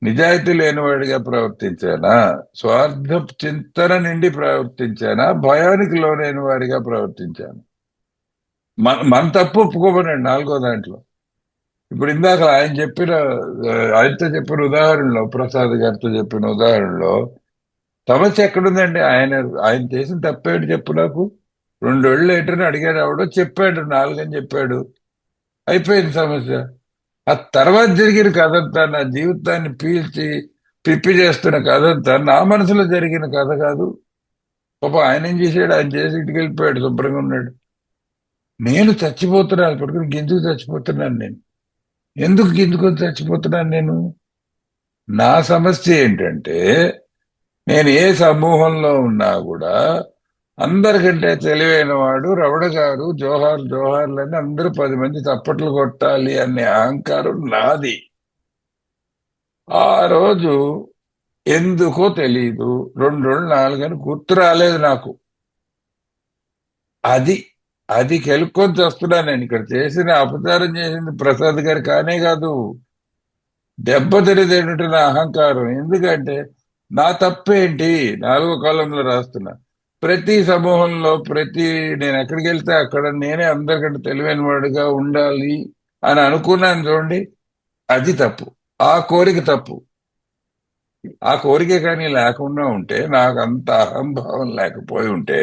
నిజాయితీ లేనివాడిగా ప్రవర్తించానా, స్వార్థ చింతన నిండి ప్రవర్తించానా, భయానికి లోనైన వాడిగా ప్రవర్తించాను? మన తప్పు ఒప్పుకోమన్నాడు నాలుగో దాంట్లో. ఇప్పుడు ఇందాక ఆయనతో చెప్పిన ఉదాహరణలో, ప్రసాద్ గారితో చెప్పిన ఉదాహరణలో సమస్య ఎక్కడుందండి? ఆయన చేసిన తప్పేంటి చెప్పు నాకు. 2 ఏళ్ళు ఏంటని అడిగాడు, ఆవిడ చెప్పాడు, నాలుగని చెప్పాడు, అయిపోయింది సమస్య. ఆ తర్వాత జరిగిన కథంతా, నా జీవితాన్ని పీల్చి పిప్పి చేస్తున్న కథంతా నా మనసులో జరిగిన కథ కాదు. పాప ఆయన ఏం చేశాడు? ఆయన చేసి ఇంటికి వెళ్ళిపోయాడు, శుభ్రంగా ఉన్నాడు. నేను చచ్చిపోతున్నాను, పడుకుని గింజుకు చచ్చిపోతున్నాను నేను. ఎందుకు గింజుకొని చచ్చిపోతున్నాను నేను? నా సమస్య ఏంటంటే, నేను ఏ సమూహంలో ఉన్నా కూడా అందరికంటే తెలివైన వాడు రమణ గారు, జోహార్ జోహార్లని అందరూ 10 మంది చప్పట్లు కొట్టాలి అనే అహంకారం నాది. ఆ రోజు ఎందుకో తెలీదు, 2 రోజులు 4 గుర్తు రాలేదు నాకు. అది అది కెలుక్కొని చేస్తున్నాను నేను. ఇక్కడ చేసిన అపచారం చేసింది ప్రసాద్ గారు కానే కాదు. దెబ్బతినేదేమిటి? నా అహంకారం. ఎందుకంటే నా తప్పేంటి? నాలుగో కాలంలో రాస్తున్నా, ప్రతి సమూహంలో నేను ఎక్కడికి వెళ్తే అక్కడ నేనే అందరికంటే తెలివైన వాడిగా ఉండాలి అని అనుకున్నాను చూడండి, అది తప్పు. ఆ కోరిక తప్పు. ఆ కోరిక కానీ లేకుండా ఉంటే, నాకు అంత అహంభావం లేకపోయి ఉంటే,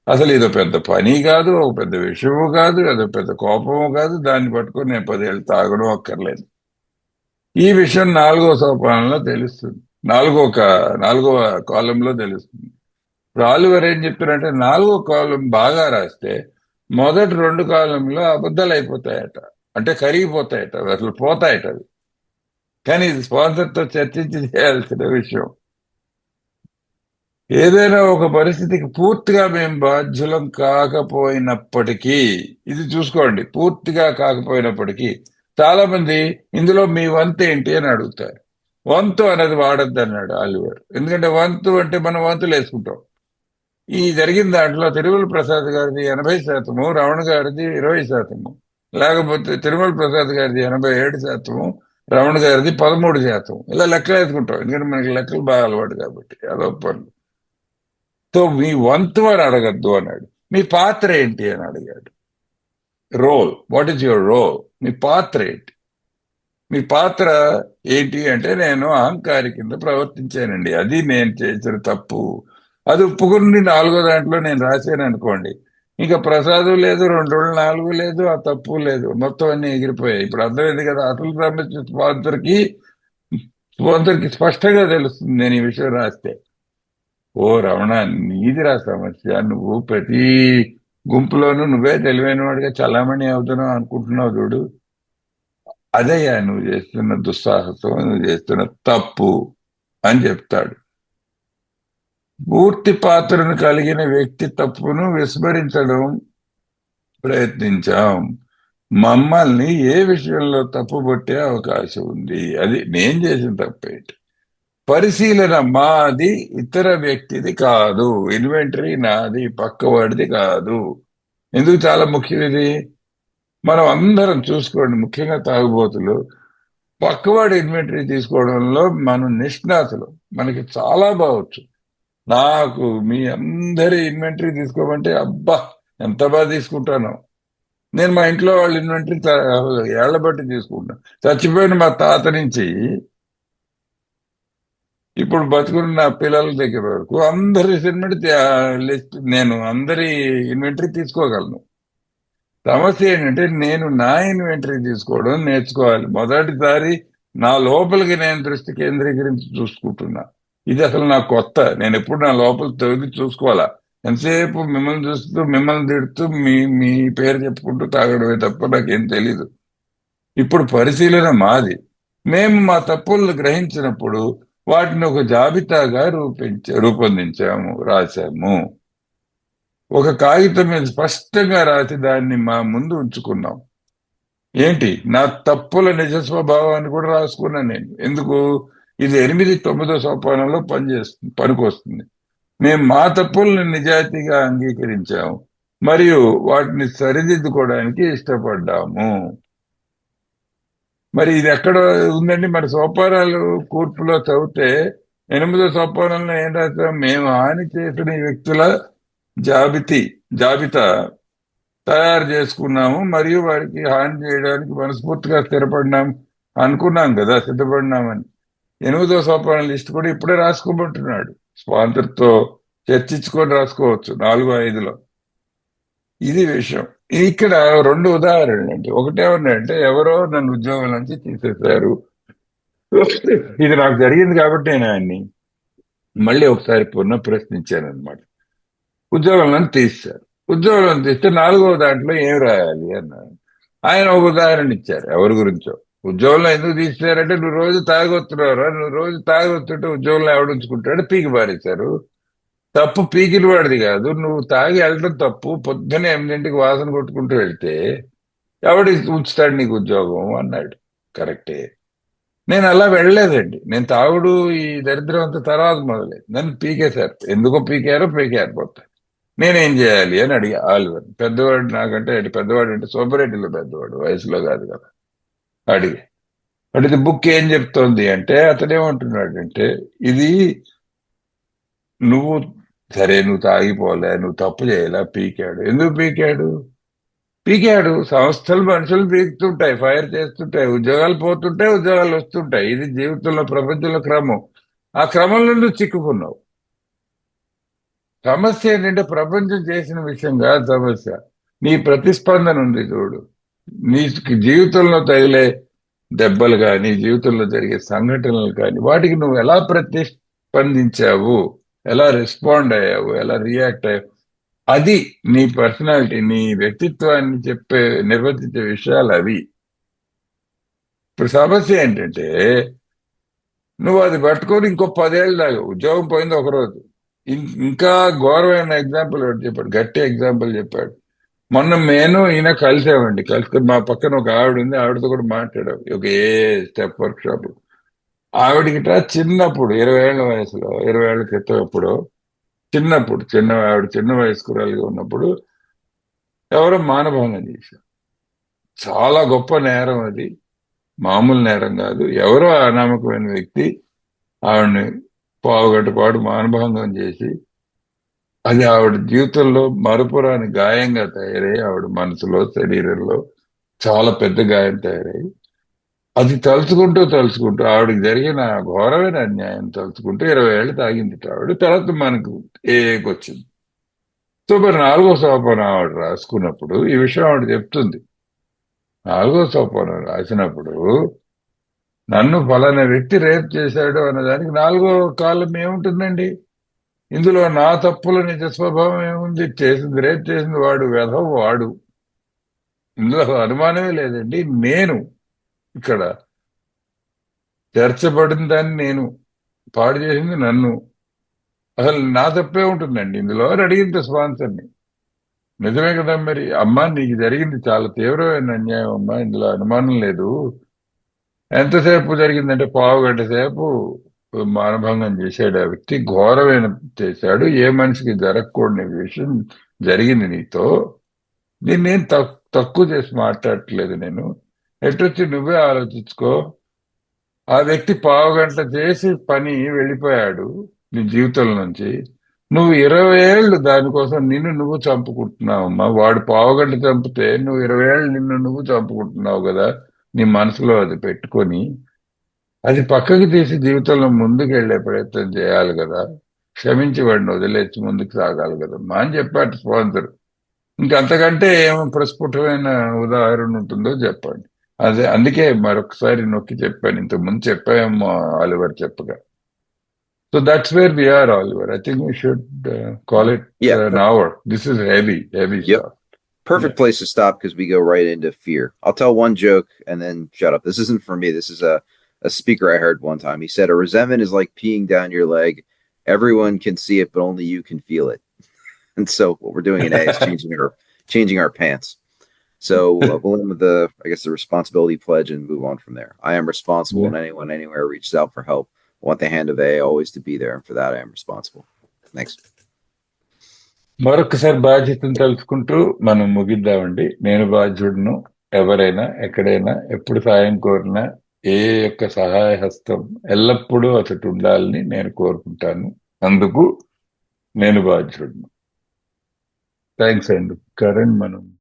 అసలు ఇదో పెద్ద పని కాదు, ఒక పెద్ద విషయము కాదు, అదో పెద్ద కోపము కాదు, దాన్ని పట్టుకొని నేను 10 ఏళ్ళు తాగడం అక్కర్లేదు. ఈ విషయం నాలుగో సోపానంలో తెలుస్తుంది, నాలుగవ కాలంలో తెలుస్తుంది. రాలువారు ఏం చెప్తారంటే, నాలుగో కాలం బాగా రాస్తే మొదటి 2 కాలంలో అబద్ధాలు అయిపోతాయట, అంటే కరిగిపోతాయట, అసలు పోతాయట అవి. కానీ ఇది స్పాన్సర్తో చర్చించి చేయాల్సిన విషయం. ఏదైనా ఒక పరిస్థితికి పూర్తిగా మేము బాధ్యులం కాకపోయినప్పటికీ, ఇది చూసుకోండి, పూర్తిగా కాకపోయినప్పటికీ చాలా మంది ఇందులో మీ వంతు ఏంటి అని అడుగుతారు. వంతు అనేది వాడద్దు అన్నాడు ఆలివర్. ఎందుకంటే వంతు అంటే మనం వంతులు వేసుకుంటాం. ఈ జరిగిన దాంట్లో తిరుమల ప్రసాద్ గారిది 80%, రమణ గారిది 20%, లేకపోతే తిరుమల ప్రసాద్ గారిది 87%, రమణ గారిది 13%, ఇలా లెక్కలు వేసుకుంటాం. ఎందుకంటే మనకి లెక్కలు బాగా అలవాటు కాబట్టి, అదో పనులు. సో మీ వంతు అని అడగద్దు అన్నాడు. మీ పాత్ర ఏంటి అని అడిగాడు. Role, what is your role? మీ పాత్ర ఏంటి? మీ పాత్ర ఏంటి అంటే, నేను అహంకారి కింద ప్రవర్తించానండి, అది నేను చేసిన తప్పు. అది ఒప్పుకుని నాలుగో దాంట్లో నేను రాశాను అనుకోండి, ఇంకా ప్రసాదం లేదు, 2 రోజులు 4 లేదు, ఆ తప్పు లేదు, మొత్తం అన్ని ఎగిరిపోయాయి. ఇప్పుడు అర్థమైంది కదా, అసలు సమస్య స్పాన్సర్కి స్పష్టంగా తెలుస్తుంది నేను ఈ విషయం రాస్తే. ఓ రమణ, నీదిరా సమస్య, నువ్వు ప్రతి గుంపులోనూ నువ్వే తెలివైన వాడిగా చలామణి అవుతున్నావు అనుకుంటున్నావు చూడు, అదయ్యా నువ్వు చేస్తున్న దుస్సాహసం, నువ్వు చేస్తున్న తప్పు అని చెప్తాడు. పూర్తి పాత్రను కలిగిన వ్యక్తి తప్పును విస్మరించడం ప్రయత్నించాం. మమ్మల్ని ఏ విషయంలో తప్పు పట్టే అవకాశం ఉంది? అది నేను చేసిన తప్పేంటి? పరిశీలన మాది, ఇతర వ్యక్తిది కాదు. ఇన్వెంటరీ నాది, పక్కవాడిది కాదు. ఎందుకు చాలా ముఖ్యం ఇది? మనం అందరం చూసుకోండి, ముఖ్యంగా తాగుబోతులు, పక్కవాడి ఇన్వెంటరీ తీసుకోవడంలో మనం నిష్ణాతులు. మనకి చాలా బాగొచ్చు. నాకు మీ అందరి ఇన్వెంటరీ తీసుకోమంటే అబ్బా ఎంత బాగా తీసుకుంటాను. నేను మా ఇంట్లో వాళ్ళ ఇన్వెంటరీ ఏళ్ల బట్టి తీసుకుంటాను. చచ్చిపోయిన మా తాత నుంచి ఇప్పుడు బతుకున్న నా పిల్లల దగ్గర వరకు అందరి లిస్ట్ నేను అందరి ఇన్వెంటరీ తీసుకోగలను. సమస్య ఏంటంటే నేను నా ఇన్వెంటరీ తీసుకోవడం నేర్చుకోవాలి. మొదటిసారి నా లోపలికి నేను దృష్టి కేంద్రీకరించి చూసుకుంటున్నా. ఇది అసలు నాకు కొత్త. నేను ఎప్పుడు నా లోపల తొగి చూసుకోవాలా. ఎంతసేపు మిమ్మల్ని చూస్తూ మిమ్మల్ని తిడుతూ మీ మీ పేరు చెప్పుకుంటూ తాగడమే తప్ప నాకేం తెలీదు. ఇప్పుడు పరిశీలన మాది. మేము మా తప్పులను గ్రహించినప్పుడు వాటిని ఒక జాబితాగా రూపొందించాము, రాశాము. ఒక కాగితం మీద స్పష్టంగా రాసి దాన్ని మా ముందు ఉంచుకున్నాం. ఏంటి, నా తప్పుల నిజ స్వభావాన్ని కూడా రాసుకున్నాను నేను. ఎందుకు? ఇది 8, 9 సోపానంలో పనికొస్తుంది. మేము మా తప్పుల్ని నిజాయితీగా అంగీకరించాము మరియు వాటిని సరిదిద్దుకోవడానికి ఇష్టపడ్డాము. మరి ఇది ఎక్కడ ఉందండి? మరి సోపానాలు కూర్పులో చదివితే 8వ సోపానంలో ఏం రాస్తాం? మేము హాని చేసిన ఈ వ్యక్తుల జాబితా తయారు చేసుకున్నాము మరియు వారికి హాని చేయడానికి మనస్ఫూర్తిగా స్థిరపడినాం అనుకున్నాం కదా, సిద్ధపడినామని. 8వ సోపానం లిస్ట్ కూడా ఇప్పుడే రాసుకోమంటున్నాడు. స్పాన్సర్తో చర్చించుకొని రాసుకోవచ్చు 4, 5లో. ఇది విషయం. ఇక్కడ 2 ఉదాహరణలు అండి. ఒకటేమన్నాయంటే, ఎవరో నన్ను ఉద్యోగం నుంచి తీసేశారు. ఇది నాకు జరిగింది కాబట్టి నేను ఆయన్ని మళ్ళీ ఒకసారి పునః ప్రశ్నించాను అనమాట. ఉద్యోగంలో తీశారు. ఉద్యోగంలో తీస్తే 4వ దాంట్లో ఏం రాయాలి అన్నాడు. ఆయన ఒక ఉదాహరణ ఇచ్చారు. ఎవరి గురించో. ఉద్యోగంలో ఎందుకు తీసారంటే, నువ్వు రోజు తాగొస్తున్నావురా, నువ్వు రోజు తాగొస్తుంటే ఉద్యోగంలో ఎవడుంచుకుంటాడు, పీకి పారేశారు. తప్పు పీకిన వాడిది కాదు, నువ్వు తాగి వెళ్ళడం తప్పు. పొద్దున్నే 8ంటికి వాసన కొట్టుకుంటూ వెళ్తే ఎవడి ఉంచుతాడు నీకు ఉద్యోగం అన్నాడు. కరెక్టే. నేను అలా వెళ్ళలేదండి. నేను తాగుడు ఈ దరిద్రం అంతా తర్వాత మొదలైంది. నన్ను పీకేశారు. ఎందుకో పీకారు పోతా. నేనేం చేయాలి అని అడిగా ఆలివర్. పెద్దవాడు నాకంటే, పెద్దవాడు అంటే సూపరెడ్డిలో పెద్దవాడు, వయసులో కాదు కదా. అడిగితే బుక్ ఏం చెప్తోంది అంటే, అతనేమంటున్నాడంటే, ఇది నువ్వు సరే, నువ్వు తాగిపోలే, నువ్వు తప్పు చేయలే, పీకాడు. ఎందుకు పీకాడు? సంస్థలు మనుషులు పీకుతుంటాయి, ఫైర్ చేస్తుంటాయి, ఉద్యోగాలు పోతుంటాయి, ఉద్యోగాలు వస్తుంటాయి. ఇది జీవితంలో, ప్రపంచంలో క్రమం. ఆ క్రమంలో నువ్వు చిక్కుకున్నావు. సమస్య ఏంటంటే, ప్రపంచం చేసిన విషయం కాదు సమస్య. నీ ప్రతిస్పందన ఉంది చూడు. నీ జీవితంలో తగిలే దెబ్బలు కానీ, జీవితంలో జరిగే సంఘటనలు కానీ, వాటికి నువ్వు ఎలా ప్రతిస్పందించావు, ఎలా రెస్పాండ్ అయ్యావు, ఎలా రియాక్ట్ అయ్యావు, అది నీ పర్సనాలిటీ, నీ వ్యక్తిత్వాన్ని నిర్వర్తించే విషయాలు అవి. ఇప్పుడు సమస్య ఏంటంటే, నువ్వు అది పట్టుకొని ఇంకో 10 ఏళ్ళు దాకా ఉద్యోగం పోయింది ఒకరోజు. ఇంకా ఘోరమైన ఎగ్జాంపుల్ చెప్పాడు, గట్టి ఎగ్జాంపుల్ చెప్పాడు. మొన్న నేను ఈయన కలిసామండి. కలిసి మా పక్కన ఒక ఆవిడ ఉంది, ఆవిడతో కూడా మాట్లాడాం ఒక స్టెప్ వర్క్ షాప్. ఆవిడకి చిన్నప్పుడు 20 ఏళ్ల వయసులో, 20 ఏళ్ల క్రితం ఎప్పుడో, ఆవిడ చిన్న వయస్కురాలుగా ఉన్నప్పుడు ఎవరో మానభంగం చేశారు. చాలా గొప్ప నేరం అది, మామూలు నేరం కాదు. ఎవరో అనామకమైన వ్యక్తి ఆవిడని పావుగంట పాటు మానభంగం చేసి, అది ఆవిడ జీవితంలో మరపురాని గాయంగా తయారై, ఆవిడ మనసులో, శరీరంలో చాలా పెద్ద గాయం తయారై, అది తలుచుకుంటూ ఆవిడకి జరిగిన ఘోరమైన అన్యాయం తలుచుకుంటూ 20 ఏళ్ళు తాగింది ఆవిడ. తర్వాత మనకు వచ్చింది. సో మరి 4వ సోపానం ఆవిడ రాసుకున్నప్పుడు ఈ విషయం ఆవిడ చెప్తుంది. 4వ సోపానం రాసినప్పుడు, నన్ను ఫలానా వ్యక్తి రేప్ చేశాడు అన్నదానికి 4వ కాలం ఏముంటుందండి? ఇందులో నా తప్పుల నిజ స్వభావం ఏముంది? రేప్ చేసింది వాడు, వాడు. ఇందులో అనుమానమే లేదండి. నేను ఇక్కడ చేర్చబడిన దాన్ని, నేను పాడు చేసింది నన్ను. అసలు నా తప్పే ఉంటుందండి ఇందులో అని అడిగింది స్పాన్సర్ని. నిజమే కదా మరి. అమ్మా, నీకు జరిగింది చాలా తీవ్రమైన అన్యాయం అమ్మా, ఇందులో అనుమానం లేదు. ఎంతసేపు జరిగిందంటే, పావుగంట సేపు మానభంగం చేశాడు ఆ వ్యక్తి. ఘోరమైన చేశాడు. ఏ మనిషికి జరగకూడని విషయం జరిగింది నీతో. నేనేం తక్కువ చేసి మాట్లాడట్లేదు నేను. ఎటొచ్చి నువ్వే ఆలోచించుకో. ఆ వ్యక్తి పావుగంట చేసి పని వెళ్ళిపోయాడు నీ జీవితం నుంచి. నువ్వు 20 ఏళ్ళు దానికోసం నిన్ను నువ్వు చంపుకుంటున్నావమ్మా. వాడు పావుగంట చంపితే నువ్వు 20 ఏళ్ళు నిన్ను నువ్వు చంపుకుంటున్నావు కదా. నీ మనసులో అది పెట్టుకొని అది పక్కకి తీసి జీవితంలో ముందుకు వెళ్లే ప్రయత్నం చేయాలి కదా. క్షమించి వాడిని వదిలేసి ముందుకు సాగాలి కదమ్మా అని చెప్పాడు స్పాన్సర్. ఇంకా అంతకంటే ఏమో ప్రస్ఫుటమైన ఉదాహరణ ఉంటుందో చెప్పండి. అదే అందుకే మరొకసారి నొక్కి చెప్పాను, ఇంతకు ముందు చెప్పాము ఆలివర్ చెప్పగా. So that's where we are, Oliver. I think we should call it Yeah. an hour. This is heavy Yep. stuff. Perfect Yeah. place to stop because we go right into fear. I'll tell one joke and then shut up. This isn't for me. This is a speaker I heard one time. He said, a resentment is like peeing down your leg. Everyone can see it, but only you can feel it. And so what we're doing in A is changing our pants. So we'll end with I guess, the responsibility pledge and move on from there. I am responsible, Yeah. and anyone anywhere reaches out for help. I want the hand of A always to be there, and for that, I am responsible. Thanks. మరొకసారి బాధ్యతను తలుచుకుంటూ మనం ముగిద్దామండి. నేను బాధ్యుడును. ఎవరైనా ఎక్కడైనా ఎప్పుడు సాయం కోరినా ఏ యొక్క సహాయ హస్తం ఎల్లప్పుడూ అతడు ఉండాలని నేను కోరుకుంటాను. అందుకు నేను బాధ్యుడును. థ్యాంక్స్ అండి. కరణ్, మనం